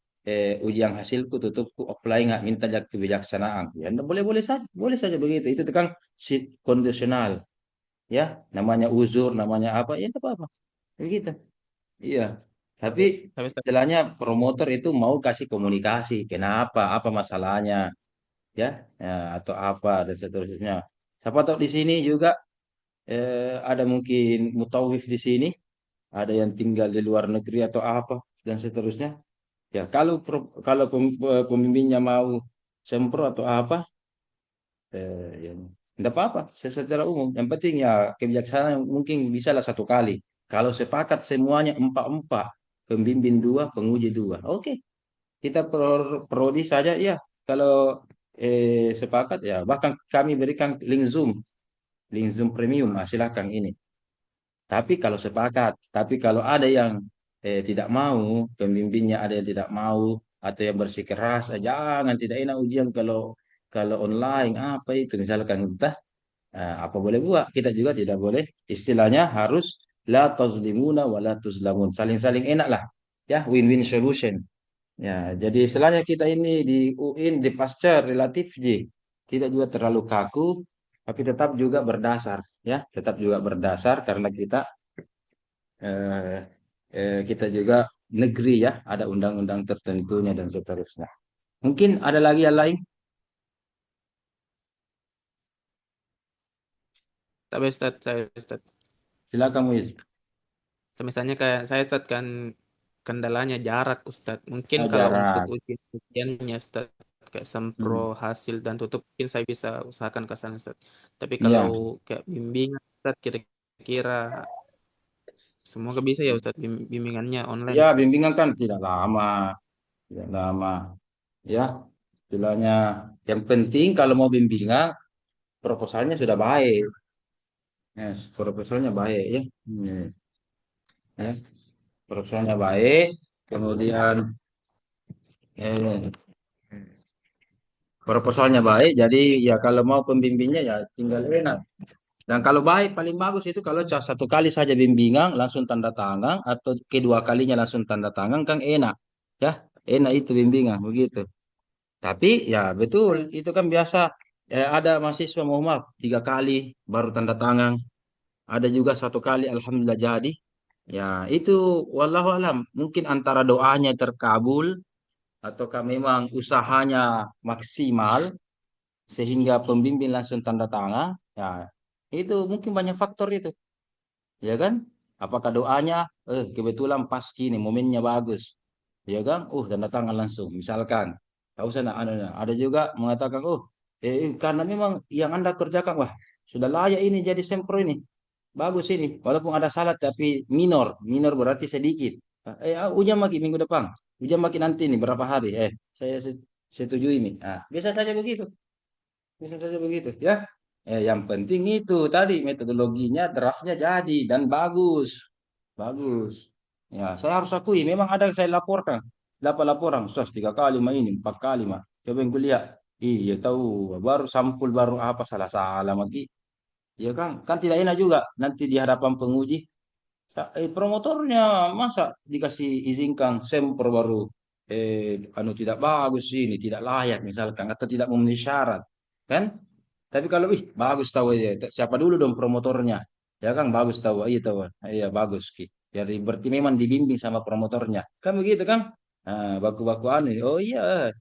ujian hasilku tutupku offline nggak minta jak kebijaksanaan. Ya boleh saja begitu. Itu kan kondisional, ya. Namanya uzur, namanya apa, ya tidak apa-apa. Begitu. Iya. Tapi Tapi Ustaz, istilahnya promotor itu mau kasih komunikasi, kenapa, apa masalahnya, ya, ya, atau apa dan seterusnya. Siapa tahu di sini juga ada mungkin mutawif di sini, ada yang tinggal di luar negeri atau apa dan seterusnya. Ya kalau pembimbingnya mau sempro atau apa, ya, tidak apa-apa secara umum. Yang penting ya kebijaksanaan mungkin bisalah 1 kali. Kalau sepakat semuanya empat-empat, pembimbing 2, penguji 2, oke. Kita prodi saja ya. Kalau sepakat ya, bahkan kami berikan link Zoom premium. Silakan ini. Tapi kalau sepakat, tapi kalau ada yang tidak mau, pembimbingnya ada yang tidak mau atau yang bersikeras, jangan, tidak enak ujian kalau kalau online apa itu misalkan kita apa boleh buat, kita juga tidak boleh, istilahnya harus la tazlimuna wa la tuzlamun, saling-saling enak lah, ya, win-win solution. Ya, jadi istilahnya kita ini di UIN di pasca relatif tidak juga terlalu kaku, tapi tetap juga berdasar, ya, tetap juga berdasar karena eh, kita juga negeri, ya, ada undang-undang tertentunya dan seterusnya. Mungkin ada lagi yang lain, tapi Ustaz, saya Ustaz. silakan Muiz. Misalnya kayak saya Ustaz kan kendalanya jarak Ustaz. Mungkin kalau untuk Jarak. ujiannya Ustaz kayak sempro Hmm. hasil dan tutup mungkin saya bisa usahakan ke sana Ustaz. Tapi kalau Ya, kayak bimbingan Ustaz kira-kira semoga bisa ya Ustaz bimbingannya online ya, Ustaz. bimbingan kan tidak lama, ya, istilahnya. Yang penting kalau mau bimbingan, proposalnya sudah baik, ya, proposalnya baik, ya. Ya, proposalnya baik, kemudian eh, proposalnya baik, jadi ya kalau mau pembimbingnya ya tinggal enak. Dan kalau baik paling bagus itu kalau 1 kali saja bimbingan langsung tanda tangan atau kedua kalinya langsung tanda tangan kan enak, ya, enak itu bimbingan begitu. Tapi ya betul itu kan biasa, ada mahasiswa mau maaf 3 kali baru tanda tangan, ada juga satu kali alhamdulillah jadi. Ya, itu wallahu alam. Mungkin antara doanya terkabul ataukah memang usahanya maksimal sehingga pembimbing langsung tanda tangan. Ya, itu mungkin banyak faktor itu. Ya kan? Apakah doanya kebetulan pas gini momennya bagus. Ya kan? Tanda tangan langsung. Misalkan, tahu sana ada juga mengatakan, karena memang yang Anda kerjakan, wah, sudah layak ini jadi sempro ini. Bagus ini, walaupun ada salah tapi minor, minor berarti sedikit. Ujian lagi minggu depan, ujian makin nanti nih berapa hari. Saya setuju ini. Bisa saja begitu, bisa saja begitu, ya. Yang penting itu tadi metodologinya, draftnya jadi dan bagus, bagus. Ya, saya harus akui, memang ada yang saya laporkan, dapat laporan, 3 kali mah ini, 4 kali mah. Coba yang kuliah, iya tahu, baru sampul baru apa salah-salah lagi. Ya kan, kan tidak enak juga nanti di hadapan penguji. Promotornya masa dikasih izinkan sampel baru anu tidak bagus ini, tidak layak misalkan atau tidak memenuhi syarat, kan? Tapi kalau bagus tahu ya, siapa dulu dong promotornya? Ya kan bagus tahu, iya tahu, iya bagus ki. Jadi berarti memang dibimbing sama promotornya, kan begitu kan? Baku-baku anu, oh iya.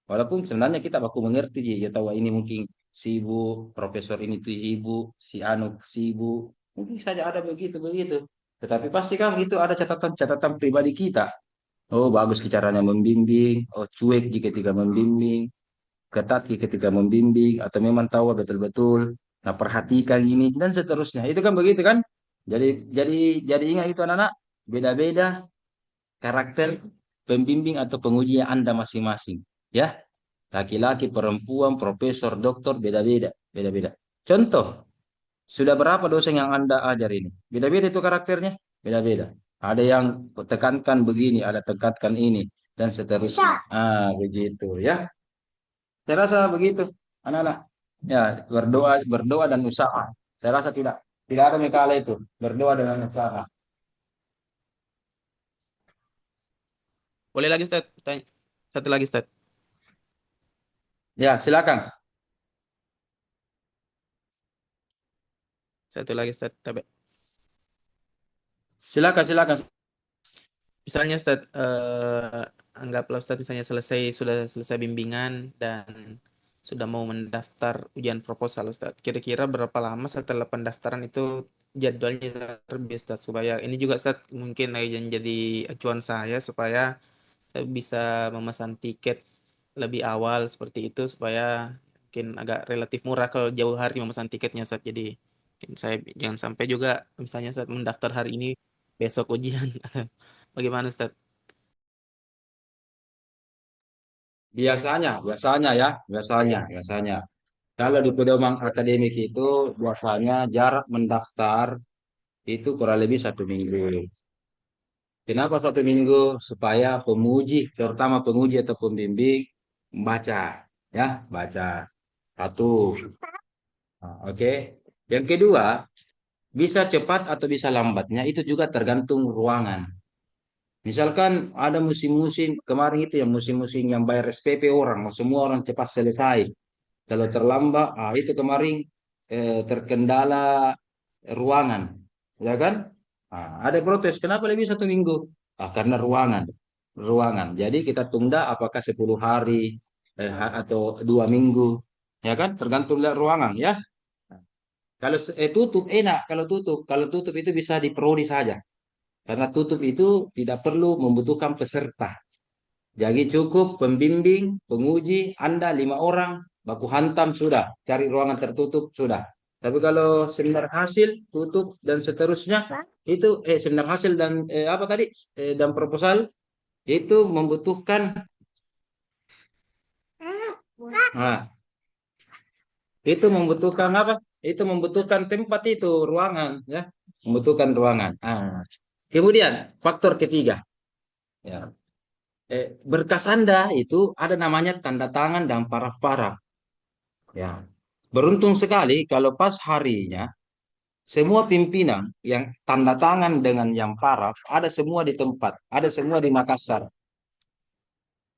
Walaupun sebenarnya kita baku mengerti ya tahu ini mungkin sibuk, profesor ini tuh sibuk, si Anu sibuk, mungkin saja ada begitu begitu. Tetapi pasti kan itu ada catatan-catatan pribadi kita. Oh bagus caranya membimbing, oh cuek jika ketika membimbing, ketat jika ketika membimbing, atau memang tahu betul-betul, nah perhatikan ini dan seterusnya. Itu kan begitu kan? Jadi jadi jadi ingat itu anak-anak, beda-beda karakter pembimbing atau penguji Anda masing-masing. Ya, laki-laki, perempuan, profesor, doktor, beda-beda, beda-beda. Contoh, sudah berapa dosen yang Anda ajar ini? Beda-beda itu karakternya, beda-beda. Ada yang tekankan begini, ada tekankan ini, dan seterusnya. Begitu ya. Saya rasa begitu, anak-anak. Ya, berdoa, berdoa dan usaha. Saya rasa tidak, tidak ada mikala itu. Berdoa dengan usaha. Boleh lagi Ustaz? Satu lagi Ustaz. Ya, silakan. Satu lagi Ustaz. Silakan, silakan. Misalnya Ustaz, anggaplah Ustaz misalnya sudah selesai bimbingan dan sudah mau mendaftar ujian proposal Ustaz. Kira-kira berapa lama setelah pendaftaran itu jadwalnya terbit Ustaz, supaya ini juga Ustaz mungkin yang jadi acuan saya supaya saya bisa memesan tiket lebih awal seperti itu supaya mungkin agak relatif murah kalau jauh hari memesan tiketnya Ustaz. Jadi mungkin saya jangan sampai juga misalnya Ustaz mendaftar hari ini besok ujian atau bagaimana Ustaz? Biasanya ya, biasanya. Kalau di pedoman akademik itu biasanya jarak mendaftar itu kurang lebih 1 minggu. Kenapa 1 minggu? Supaya pemuji, terutama penguji atau pembimbing, membaca, ya, baca. Satu. Oke. Yang kedua, bisa cepat atau bisa lambatnya itu juga tergantung ruangan. Misalkan ada musim-musim kemarin itu yang musim-musim yang bayar SPP orang, semua orang cepat selesai. Kalau terlambat, itu kemarin terkendala ruangan, ya kan? Ada protes, kenapa lebih 1 minggu? Karena ruangan. Jadi kita tunda apakah 10 hari atau 2 minggu, ya kan? Tergantung dari ruangan, ya. Kalau tutup enak, kalau tutup itu bisa diperoleh saja, karena tutup itu tidak perlu membutuhkan peserta. Jadi cukup pembimbing, penguji, Anda 5 orang, baku hantam sudah, cari ruangan tertutup sudah. Tapi kalau seminar hasil, tutup dan seterusnya, itu seminar hasil dan apa tadi, dan proposal, itu membutuhkan, nah, itu membutuhkan apa? Itu membutuhkan tempat itu, ruangan, ya, membutuhkan ruangan. Kemudian faktor ketiga, ya, berkas Anda itu ada namanya tanda tangan dan paraf-paraf. Ya, beruntung sekali kalau pas harinya semua pimpinan yang tanda tangan dengan yang paraf ada semua di tempat, ada semua di Makassar,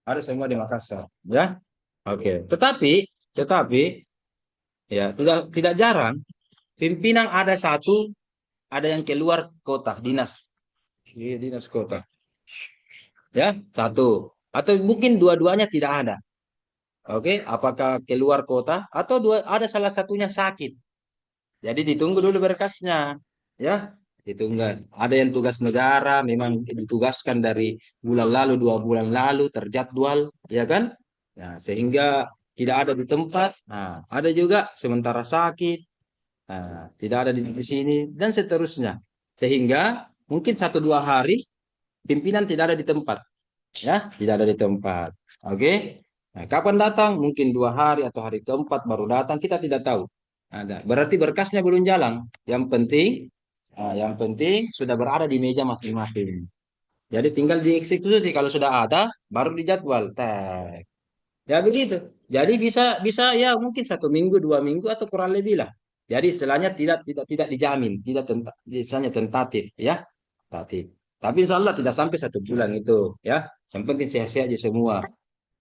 ada semua di Makassar, ya. Oke. Tetapi ya tidak tidak jarang pimpinan ada satu ada yang keluar kota, dinas. Iya, dinas kota. Ya, satu. Atau mungkin dua-duanya tidak ada. Oke, apakah keluar kota atau ada salah satunya sakit. Jadi ditunggu dulu berkasnya. Ya, ditunggu. Ada yang tugas negara, memang ditugaskan dari bulan lalu, 2 bulan lalu, terjadwal, ya kan? Nah, sehingga tidak ada di tempat. Nah, ada juga sementara sakit. Nah, tidak ada di sini dan seterusnya. Sehingga mungkin 1-2 hari pimpinan tidak ada di tempat, ya, tidak ada di tempat. Oke. Nah, kapan datang? Mungkin 2 hari atau hari keempat baru datang. Kita tidak tahu. Ada. Berarti berkasnya belum jalan. Yang penting sudah berada di meja masing-masing. Jadi tinggal dieksekusi kalau sudah ada, baru dijadwal. Tag. Ya begitu. Jadi bisa bisa ya mungkin 1 minggu, 2 minggu atau kurang lebih lah. Jadi istilahnya tidak dijamin, tidak misalnya tentatif, ya, tentatif. Tapi insya Allah tidak sampai 1 bulan itu, ya. Yang penting sehat-sehat aja semua.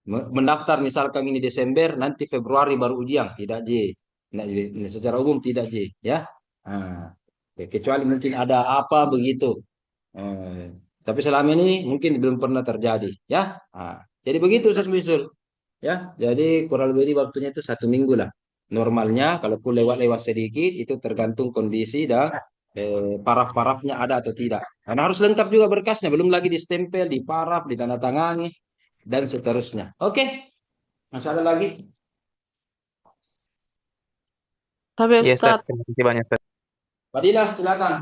Mendaftar misalkan ini Desember, nanti Februari baru ujian, tidak J. Nah, secara umum tidak J, ya. Nah, ya, kecuali mungkin ada apa begitu. Eh, tapi selama ini mungkin belum pernah terjadi, ya. Nah, jadi begitu Ustaz Bisul. Ya, jadi kurang lebih waktunya itu 1 minggu lah. Normalnya kalau pun lewat-lewat sedikit itu tergantung kondisi dan paraf-parafnya ada atau tidak. Karena harus lengkap juga berkasnya, belum lagi distempel, diparaf, ditandatangani dan seterusnya. Oke, masalah lagi? Tapi Iya, Ustaz. Ustadz, Terima kasih banyak, Ustaz. Fadilah, silakan.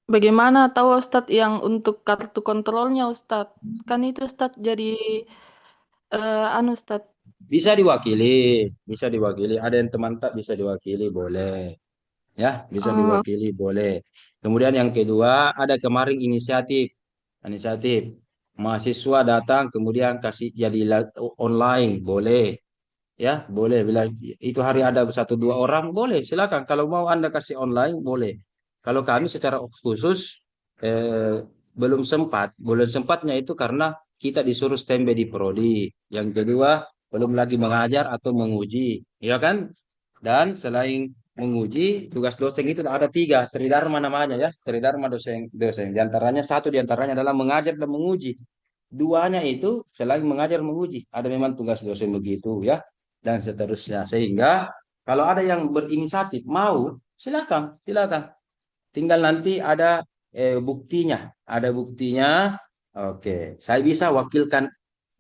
bagaimana tahu Ustadz yang untuk kartu kontrolnya Ustadz? Kan itu Ustadz jadi Ustadz. Bisa diwakili, bisa diwakili. Ada yang teman tak bisa diwakili, boleh. Ya, bisa Oh, diwakili, boleh. Kemudian yang kedua, ada kemarin inisiatif. Mahasiswa datang, kemudian kasih jadi online, boleh. Ya, boleh. Bila itu hari ada 1-2 orang, boleh. Silakan. Kalau mau Anda kasih online, boleh. Kalau kami secara khusus belum sempat. Belum sempatnya itu karena kita disuruh standby di prodi. Yang kedua, belum lagi mengajar atau menguji, ya kan? Dan selain menguji, tugas dosen itu ada 3, tridharma namanya, ya, tridharma dosen. Satu diantaranya adalah mengajar dan menguji. Duanya itu selain mengajar menguji, ada memang tugas dosen begitu, ya, dan seterusnya. Sehingga kalau ada yang berinisiatif mau, silakan, silakan. Tinggal nanti ada buktinya, ada buktinya. Oke, saya bisa wakilkan.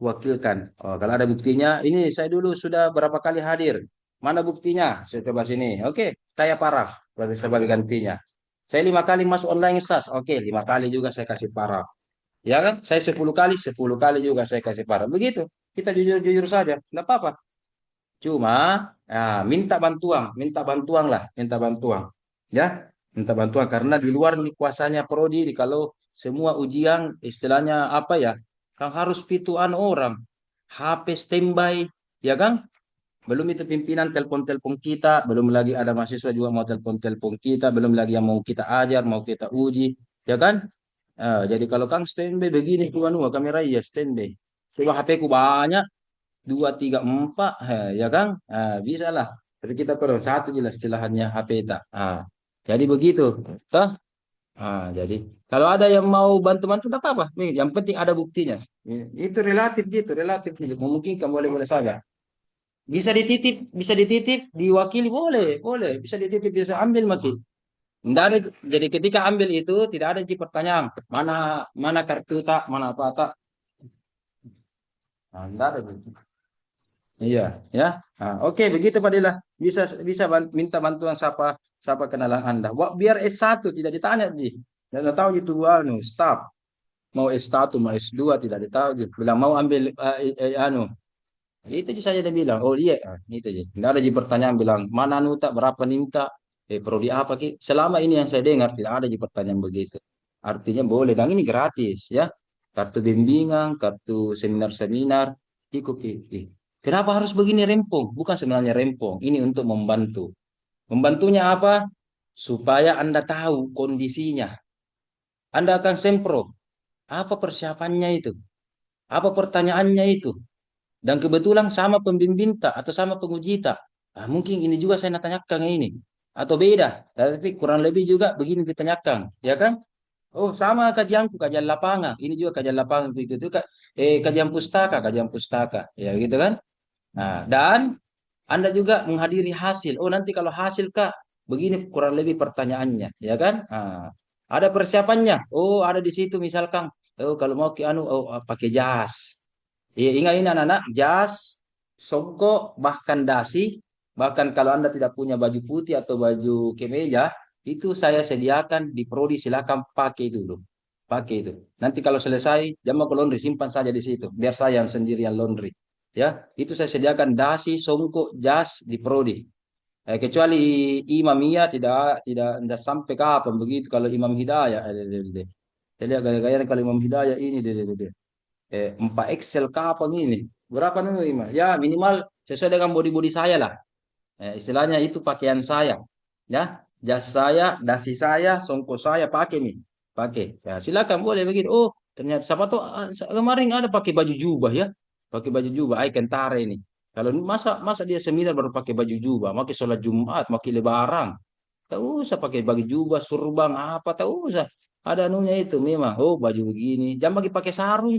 Oh, kalau ada buktinya, ini saya dulu sudah berapa kali hadir. Mana buktinya? Saya coba sini. Oke, saya paraf sebagai gantinya. Saya 5 kali masuk online SAS. Oke, 5 kali juga saya kasih paraf. Ya kan? Saya 10 kali, 10 kali juga saya kasih paraf. Begitu. Kita jujur-jujur saja. Tidak apa-apa. Cuma minta bantuan lah, minta bantuan. Ya, minta bantuan karena di luar nih kuasanya prodi kalau semua ujian istilahnya apa ya? Kan harus pituan orang. HP standby, ya kan? Belum itu pimpinan telepon-telepon kita, belum lagi ada mahasiswa juga mau telepon-telepon kita, belum lagi yang mau kita ajar, mau kita uji, ya kan? Jadi kalau Kang standby begini tuan kamera ya standby. Coba HP ku banyak, 2, 3, 4, ya kan? Bisa lah. Tapi kita perlu satu jelas istilahannya HP tak. Jadi begitu. Toh? Jadi kalau ada yang mau bantu-bantu tak apa-apa. Yang penting ada buktinya. Itu relatif gitu, relatif gitu. Memungkinkan boleh-boleh saja. Bisa dititip, diwakili boleh, boleh. Bisa dititip, bisa ambil maki. Nggak ada, jadi ketika ambil itu tidak ada di pertanyaan mana mana kartu tak, mana apa tak. Nggak ada. Iya, ya. Oke, begitu Pak Dila. Bisa bisa minta bantuan siapa siapa kenalan Anda. Biar S1 tidak ditanya di. Tidak tahu itu staff. Mau S1, mau S2 tidak ditahu gitu. Bilang mau ambil itu saja dia bilang. Oh iya, itu aja. Tidak ada di pertanyaan bilang mana nuta berapa minta prodi apa ki. Selama ini yang saya dengar tidak ada di pertanyaan begitu. Artinya boleh dan ini gratis, ya. Kartu bimbingan, kartu seminar-seminar, ikuti. Kenapa harus begini rempong? Bukan sebenarnya rempong. Ini untuk membantu. Membantunya apa? Supaya Anda tahu kondisinya. Anda akan sempro. Apa persiapannya itu? Apa pertanyaannya itu? Dan kebetulan sama pembimbing tak atau sama penguji tak. Mungkin ini juga saya tanyakan ini. atau beda? Tapi kurang lebih juga begini ditanyakan, ya kan? Oh, sama kajianku, kajian lapangan. Ini juga kajian lapangan itu kajian pustaka, ya gitu kan? Nah, dan Anda juga menghadiri hasil. Oh, nanti kalau hasil Kak, begini kurang lebih pertanyaannya, ya kan? Nah, ada persiapannya. Oh, ada di situ misalkan. Oh, kalau mau ke anu, oh, pakai jas. Iya, ingat ini anak-anak, jas, songkok, bahkan dasi, bahkan kalau Anda tidak punya baju putih atau baju kemeja, itu saya sediakan di prodi, silakan pakai dulu. Pakai itu. Nanti kalau selesai, jangan ke laundry, simpan saja di situ. Biar saya yang sendirian laundry. Ya, itu saya sediakan dasi, songkok, jas di prodi. Kecuali Imam Iya tidak sampai kapan begitu kalau Imam Hidayah. Saya lihat gaya-gaya kalau Imam Hidayah ini 4 Excel kapan ini? Berapa nih Imam? Ya minimal sesuai dengan body-body saya lah. Istilahnya itu pakaian saya. Ya, jas saya, dasi saya, songkok saya pakai nih. Pakai. Ya, silakan boleh begitu. Oh, ternyata siapa tuh kemarin ada pakai baju jubah ya. Pakai baju jubah, kentara ini. Kalau masa masa dia seminar baru pakai baju jubah, pakai sholat Jumat, pakai lebaran. Tak usah pakai baju jubah, surban apa, tak usah. Ada anunya itu memang. Oh, baju begini. Jangan pakai sarung.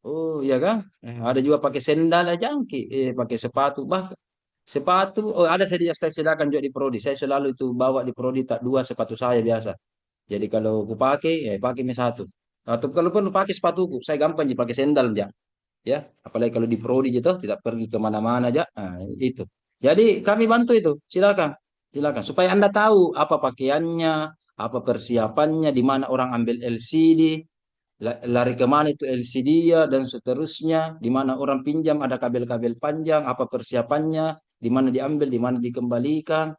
Oh, iya kan? Ada juga pakai sendal aja, pakai sepatu. Sepatu, oh ada saya silakan juga di prodi. Saya selalu itu bawa di prodi tak dua sepatu saya biasa. Jadi kalau aku pakai, pakai ini satu. Atau kalau perlu pakai sepatuku, saya gampang dipakai sendal aja. Ya, apalagi kalau di prodi gitu, tidak pergi kemana-mana aja. Nah, itu. Jadi kami bantu itu, silakan, silakan. Supaya Anda tahu apa pakaiannya, apa persiapannya, di mana orang ambil LCD, lari kemana itu LCD ya dan seterusnya, di mana orang pinjam ada kabel-kabel panjang, apa persiapannya, di mana diambil, di mana dikembalikan,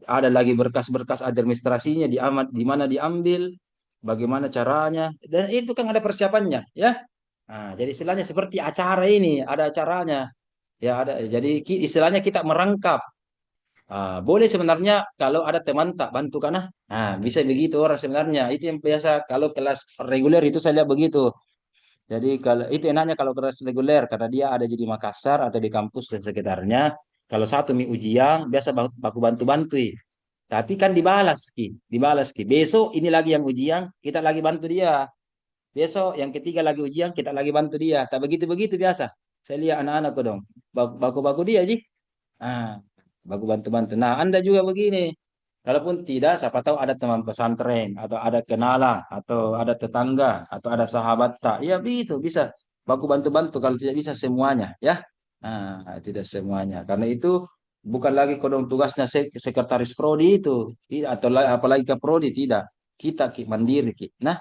ada lagi berkas-berkas administrasinya di mana diambil, bagaimana caranya, dan itu kan ada persiapannya, ya. Nah, jadi istilahnya seperti acara ini, ada acaranya, ya ada. Jadi istilahnya kita merangkap. Boleh sebenarnya kalau ada teman tak bantu karena, bisa begitu orang sebenarnya. Itu yang biasa kalau kelas reguler itu saya lihat begitu. Jadi kalau itu enaknya kalau kelas reguler karena dia ada di Makassar atau di kampus dan sekitarnya. Kalau satu mi ujian biasa baku bantu-bantu. Tapi kan dibalas ki. Besok ini lagi yang ujian, kita lagi bantu dia. Besok yang ketiga lagi ujian, kita lagi bantu dia. Tak begitu-begitu biasa. Saya lihat anak-anakku dong. Baku-baku dia, Ji. Ah, baku bantu-bantu. Nah, Anda juga begini. Kalaupun tidak, siapa tahu ada teman pesantren, atau ada kenalan, atau ada tetangga, atau ada sahabat tak. Ya, begitu, bisa. Baku bantu-bantu kalau tidak bisa semuanya, ya. Nah, tidak semuanya. Karena itu bukan lagi kodong tugasnya sekretaris prodi itu. Tidak, atau apalagi ke prodi, tidak. Kita mandiri. Nah,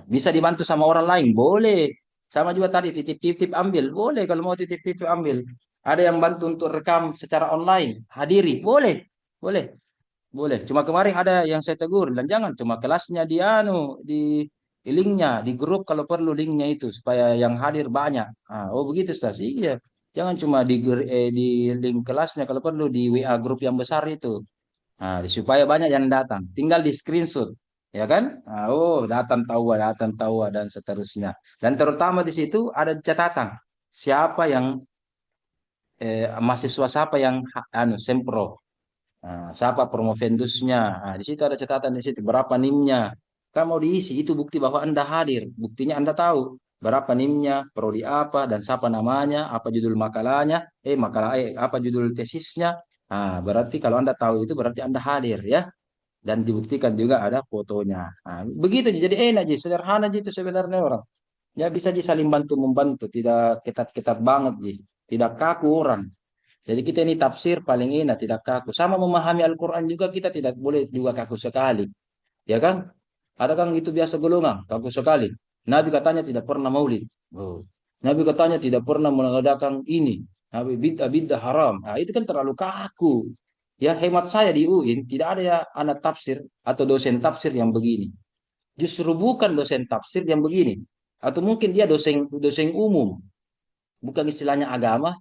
bisa dibantu sama orang lain, boleh. Sama juga tadi titip-titip ambil, boleh kalau mau titip-titip ambil. Ada yang bantu untuk rekam secara online, hadiri, boleh, boleh, boleh. Cuma kemarin ada yang saya tegur dan jangan cuma kelasnya di di linknya, di grup kalau perlu linknya itu supaya yang hadir banyak. Oh begitu Stas. Iya. Jangan cuma di link kelasnya kalau perlu di WA grup yang besar itu. Supaya banyak yang datang. Tinggal di screenshot, ya kan? Datang tahu dan seterusnya. Dan terutama di situ ada catatan siapa yang mahasiswa siapa yang sempro. Siapa promovendusnya. Di situ ada catatan di situ berapa NIM-nya. Kan mau diisi itu bukti bahwa Anda hadir. Buktinya Anda tahu berapa NIM-nya, prodi apa dan siapa namanya, apa judul makalahnya, apa judul tesisnya. Berarti kalau Anda tahu itu berarti Anda hadir ya. Dan dibuktikan juga ada fotonya. Begitu jadi enak sih, sederhana itu sebenarnya orang. Ya bisa saling bantu membantu, tidak ketat-ketat banget sih. Tidak kaku orang. Jadi kita ini tafsir paling enak, tidak kaku. Sama memahami Al-Quran juga kita tidak boleh juga kaku sekali. Ya kan? Ada kan itu biasa golongan, kaku sekali. Nabi katanya tidak pernah maulid. Oh. Nabi katanya tidak pernah mengadakan ini. Nabi bid'ah haram. Itu kan terlalu kaku. Ya hemat saya di UIN tidak ada ya anak tafsir atau dosen tafsir yang begini. Justru bukan dosen tafsir yang begini. Atau mungkin dia dosen dosen umum. Bukan istilahnya agama,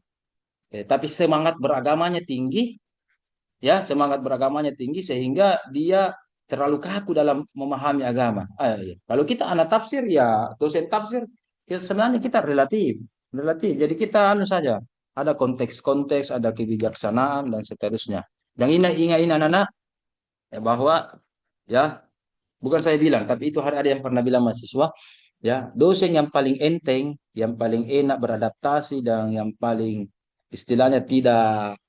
tapi semangat beragamanya tinggi, ya semangat beragamanya tinggi sehingga dia terlalu kaku dalam memahami agama. Ya. Kalau kita anak tafsir ya dosen tafsir, ya sebenarnya kita relatif, relatif. Jadi kita saja ada konteks-konteks, ada kebijaksanaan dan seterusnya. Yang ingat anak-anak ya, bahwa ya bukan saya bilang, tapi itu ada yang pernah bilang mahasiswa, ya dosen yang paling enteng, yang paling enak beradaptasi dan yang paling istilahnya tidak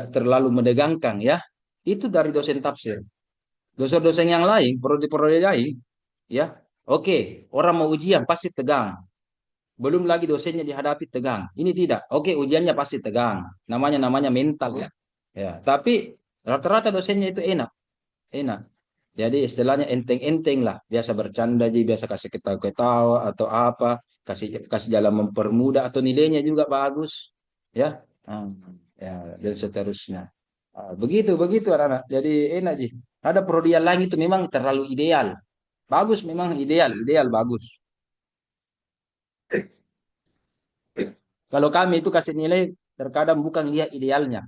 terlalu menegangkan ya, itu dari dosen tafsir. Dosen-dosen yang lain, prodi-prodi lain, ya oke, orang mau ujian pasti tegang. Belum lagi dosennya dihadapi tegang. Ini tidak. Oke, ujiannya pasti tegang. Namanya mental ya. Ya, tapi rata-rata dosennya itu enak, enak. Jadi istilahnya enteng-enteng lah. Biasa bercanda aja, biasa kasih ketawa-ketawa atau apa, kasih kasih jalan mempermudah atau nilainya juga bagus, ya. Hmm, ya dan seterusnya. Begitu begitu anak-anak. Jadi enak sih. Ada prodi yang lain itu memang terlalu ideal. Bagus memang ideal, ideal bagus. Kalau kami itu kasih nilai terkadang bukan lihat idealnya.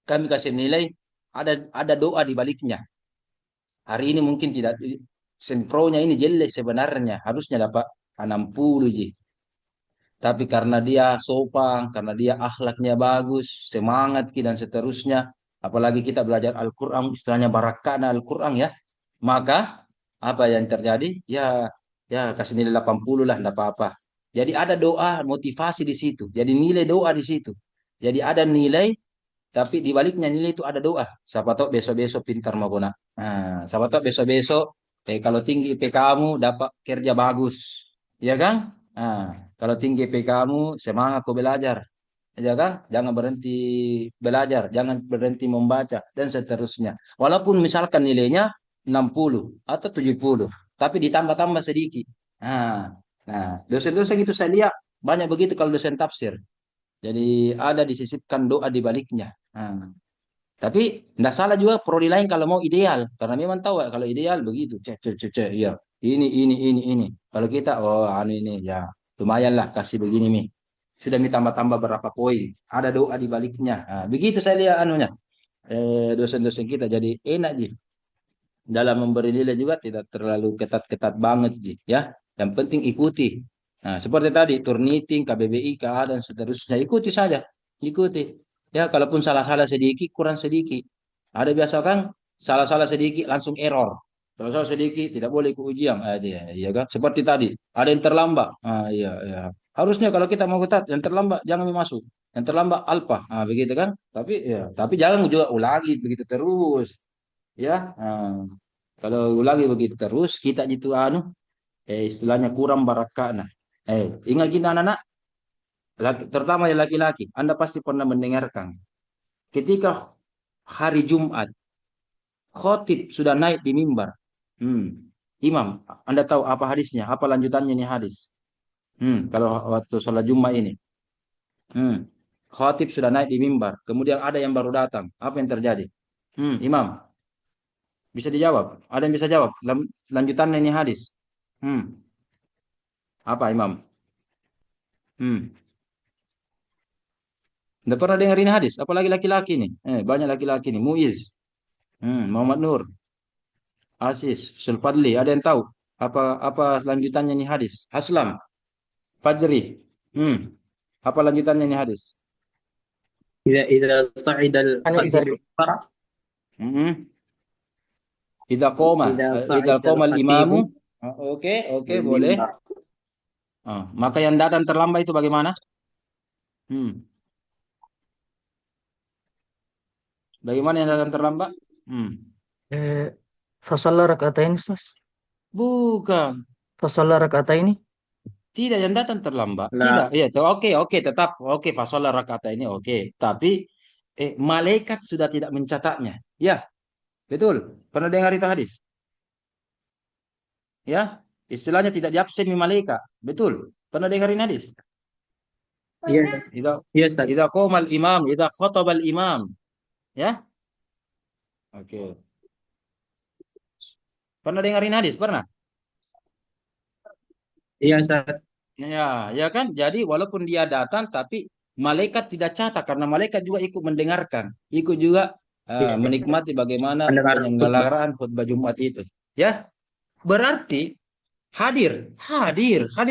Kami kasih nilai ada doa di baliknya. Hari ini mungkin tidak sempronya ini jelek sebenarnya, harusnya dapat 60 ji. Tapi karena dia sopan, karena dia akhlaknya bagus, semangat dan seterusnya, apalagi kita belajar Al-Qur'an, istilahnya barakana Al-Qur'an ya. Maka apa yang terjadi? Ya kasih nilai 80 lah, enggak apa-apa. Jadi ada doa motivasi di situ. Jadi nilai doa di situ. Jadi ada nilai tapi di baliknya nilai itu ada doa. Siapa tahu besok-besok pintar mau guna. Nah, siapa tahu besok-besok kalau tinggi IP kamu dapat kerja bagus. Ya kan? Nah, kalau tinggi IP kamu semangat kau belajar. Ya kan? Jangan berhenti belajar, jangan berhenti membaca dan seterusnya. Walaupun misalkan nilainya 60 atau 70, tapi ditambah-tambah sedikit. Nah, nah, dosen-dosen itu saya lihat banyak begitu kalau dosen tafsir. Jadi ada disisipkan doa di baliknya. Nah, tapi tidak salah juga prodi lain kalau mau ideal, karena memang tahu ya, kalau ideal begitu, cek cek cek, cek, ya ini. Kalau kita oh anu ini ya lumayan lah kasih begini nih. Sudah minta tambah berapa poin, ada doa di baliknya. Nah, begitu saya lihat anunya dosen-dosen kita jadi enak sih. Dalam memberi nilai juga tidak terlalu ketat-ketat banget sih ya. Yang penting ikuti. Nah, seperti tadi Turnitin, KBBI, KA dan seterusnya ikuti saja, ikuti. Ya, kalaupun salah-salah sedikit, kurang sedikit. Ada biasa kan salah-salah sedikit langsung error. Salah-salah sedikit tidak boleh ikut ujian. Iya kan? Seperti tadi, ada yang terlambat. Iya. Harusnya kalau kita mau ketat, yang terlambat jangan masuk. Yang terlambat alfa. Begitu kan? Tapi jangan juga ulangi begitu terus. Ya, kalau ulangi begitu terus, kita itu istilahnya kurang barakah. Nah, ingat kita anak-anak, terutama yang laki-laki, Anda pasti pernah mendengarkan. Ketika hari Jumat, khotib sudah naik di mimbar. Imam, Anda tahu apa hadisnya? Apa lanjutannya ini hadis? Kalau waktu sholat Jumat ini. Khotib sudah naik di mimbar. Kemudian ada yang baru datang. Apa yang terjadi? Imam, bisa dijawab? Ada yang bisa jawab? Lanjutannya ini hadis. Apa Imam? Nggak pernah dengar ini hadis, apalagi laki-laki nih. Banyak laki-laki nih. Muiz, Muhammad Nur, Asis, Sulfadli. Ada yang tahu apa lanjutannya nih hadis? Haslam, Fajri. Apa lanjutannya nih hadis? إذا صعد الخطيب المنبر Idza qoma al-imamu. Oke, boleh. Maka yang datang terlambat itu bagaimana? Bagaimana yang datang terlambat? Fasalla rakaatain Ustaz. Bukan. Fasalla rakaatain. Tidak, yang datang terlambat. Nah. Tidak. Iya, oke, tetap oke fasalla rakaat ini oke. Tapi malaikat sudah tidak mencatatnya. Ya. Betul. Pernah dengar itu hadis? Ya, istilahnya tidak diabsen malaikat. Betul. Pernah dengarin hadis? Iya. Idza qomal imam, idza khatabal imam. Ya? Oke. Pernah dengarin hadis? Pernah? Iya, Ustaz. Ya kan? Jadi walaupun dia datang tapi malaikat tidak catat karena malaikat juga ikut mendengarkan, ikut juga menikmati bagaimana penyelenggaraan khutbah Jumat itu. Ya. Berarti hadir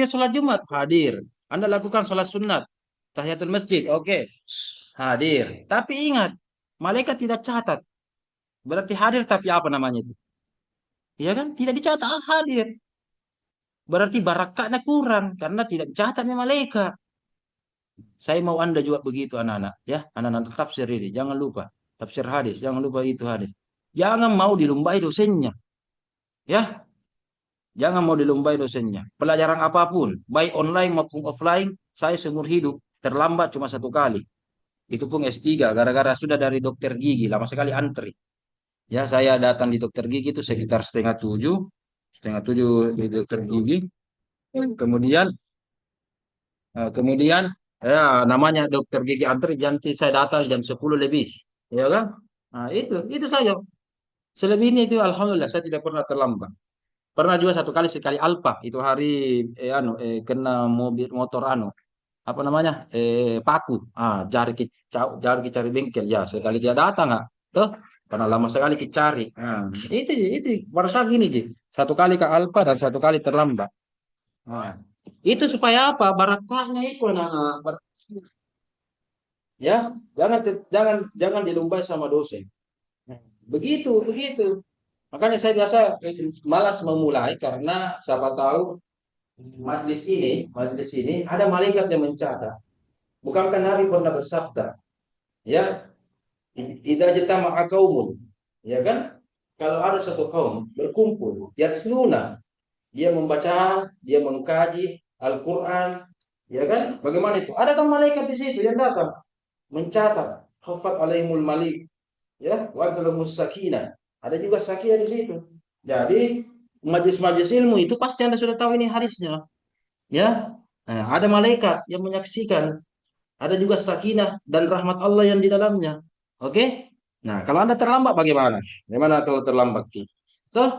sholat Jumat, hadir. Anda lakukan sholat sunat, tahiyatul masjid, oke. Hadir. Tapi ingat, malaikat tidak catat. Berarti hadir tapi apa namanya itu? Ya kan? Tidak dicatat hadir. Berarti barakahnya kurang karena tidak dicatatnya malaikat. Saya mau Anda juga begitu anak-anak, ya. Anak-anak tafsir ini jangan lupa tafsir hadis, jangan lupa itu hadis. Jangan mau dilumbai dosennya, ya. Jangan mau dilumbai dosennya. Pelajaran apapun, baik online maupun offline, saya seumur hidup terlambat cuma satu kali. Itu pun S3, gara-gara sudah dari dokter gigi, lama sekali antri. Ya, saya datang di dokter gigi itu sekitar setengah tujuh di dokter gigi. Kemudian, kemudian ya namanya dokter gigi antri, nanti saya datang jam 10 lebih, ya kan? Nah, itu saja. Selebihnya itu alhamdulillah saya tidak pernah terlambat. Pernah juga satu kali sekali Alpa itu hari kena mobil motor apa namanya paku jari cari bengkel ya sekali dia datang nggak tuh karena lama sekali dicari. Itu pada saat gini Ji. Satu kali ke Alfa dan satu kali terlambat. Nah, itu supaya apa barakahnya itu anak-anak. Ya jangan dilumbai sama dosen. Begitu makanya saya biasa malas memulai karena siapa tahu majlis ini ada malaikat yang mencatat. Bukankah Nabi pernah bersabda, ya, idza jatama'a qaumun, ya kan? Kalau ada satu kaum berkumpul, yatsluna, dia membaca, dia mengkaji Al-Qur'an, ya kan? Bagaimana itu? Ada kan malaikat di situ yang datang mencatat, hafat alaihimul malik, ya, warzalumus sakinah. Ada juga sakinah di situ. Jadi majlis-majlis ilmu itu pasti Anda sudah tahu ini hadisnya, ya. Nah, ada malaikat yang menyaksikan. Ada juga sakinah dan rahmat Allah yang di dalamnya. Oke? Nah, kalau Anda terlambat bagaimana? Bagaimana kalau terlambat? Tuh?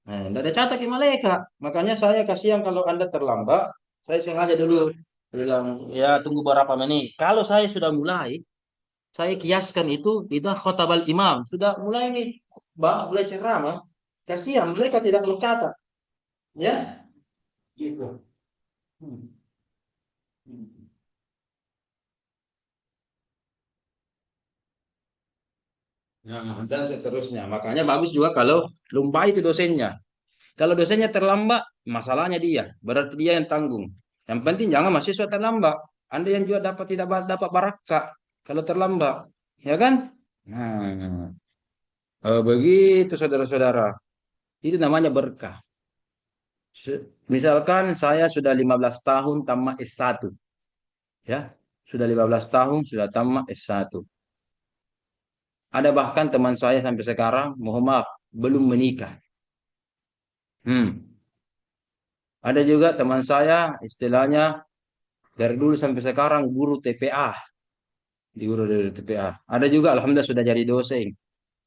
Nah, tidak ada catat di malaikat. Makanya saya kasihan kalau Anda terlambat. Saya sengaja dulu bilang, ya tunggu beberapa menit. Kalau saya sudah mulai, saya kiaskan itu khotabal imam. Sudah mulai nih, mulai ceramah. Kasihan mereka tidak mencatat. Ya? Gitu. Nah, dan seterusnya. Makanya bagus juga kalau lumbai itu dosennya. Kalau dosennya terlambat, masalahnya dia. Berarti dia yang tanggung. Yang penting jangan mahasiswa terlambat. Anda yang juga tidak dapat barakah kalau terlambat. Ya kan? Nah, begitu saudara-saudara. Itu namanya berkah. Misalkan saya sudah 15 tahun tamat S1. Ya, sudah 15 tahun sudah tamat S1. Ada bahkan teman saya sampai sekarang, mohon maaf, belum menikah. Ada juga teman saya, istilahnya dari dulu sampai sekarang guru TPA, di guru dari TPA. Ada juga, alhamdulillah sudah jadi dosen.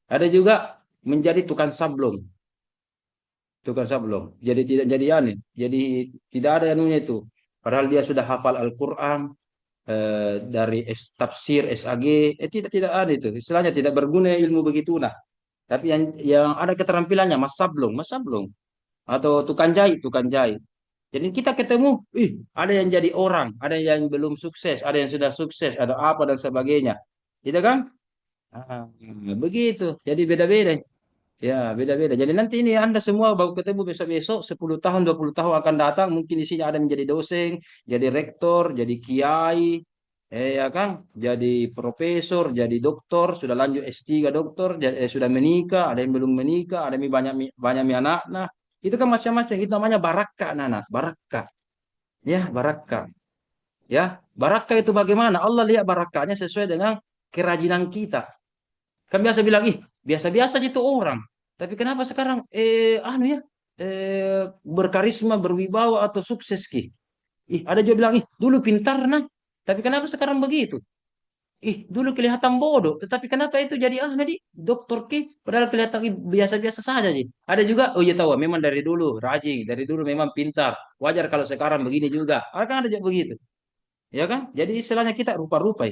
Ada juga menjadi tukang sablon, Jadi tidak jadi aneh, jadi tidak ada anunya itu. Padahal dia sudah hafal Al-Quran dari tafsir SAG, tidak ada itu. Istilahnya tidak berguna ilmu begitu nah. Tapi yang ada keterampilannya mas sablon atau tukang jahit. Jadi kita ketemu, ada yang jadi orang, ada yang belum sukses, ada yang sudah sukses, ada apa dan sebagainya, gitu kan? Begitu. Jadi beda-beda. Ya, beda-beda. Jadi nanti ini Anda semua baru ketemu besok-besok, 10 tahun, 20 tahun akan datang, mungkin di sini ada menjadi dosen, jadi rektor, jadi kiai, ya kan? Jadi profesor, jadi doktor, sudah lanjut S3 doktor, sudah menikah, ada yang belum menikah, ada yang banyak anak. Nah, itu kan macam-macam. Itu namanya barakah, anak. Barakah. Ya, barakah. Ya, barakah itu bagaimana? Allah lihat barakahnya sesuai dengan kerajinan kita. Kan biasa bilang, biasa-biasa gitu orang. Tapi kenapa sekarang berkarisma, berwibawa atau sukses ki? Ada juga bilang, dulu pintar nah. Tapi kenapa sekarang begitu? Dulu kelihatan bodoh, tetapi kenapa itu jadi di dokter ki? Padahal kelihatan biasa-biasa saja sih. Ada juga, oh iya tahu, memang dari dulu rajin, dari dulu memang pintar. Wajar kalau sekarang begini juga. Kan ada juga begitu. Ya kan? Jadi istilahnya kita rupa-rupa.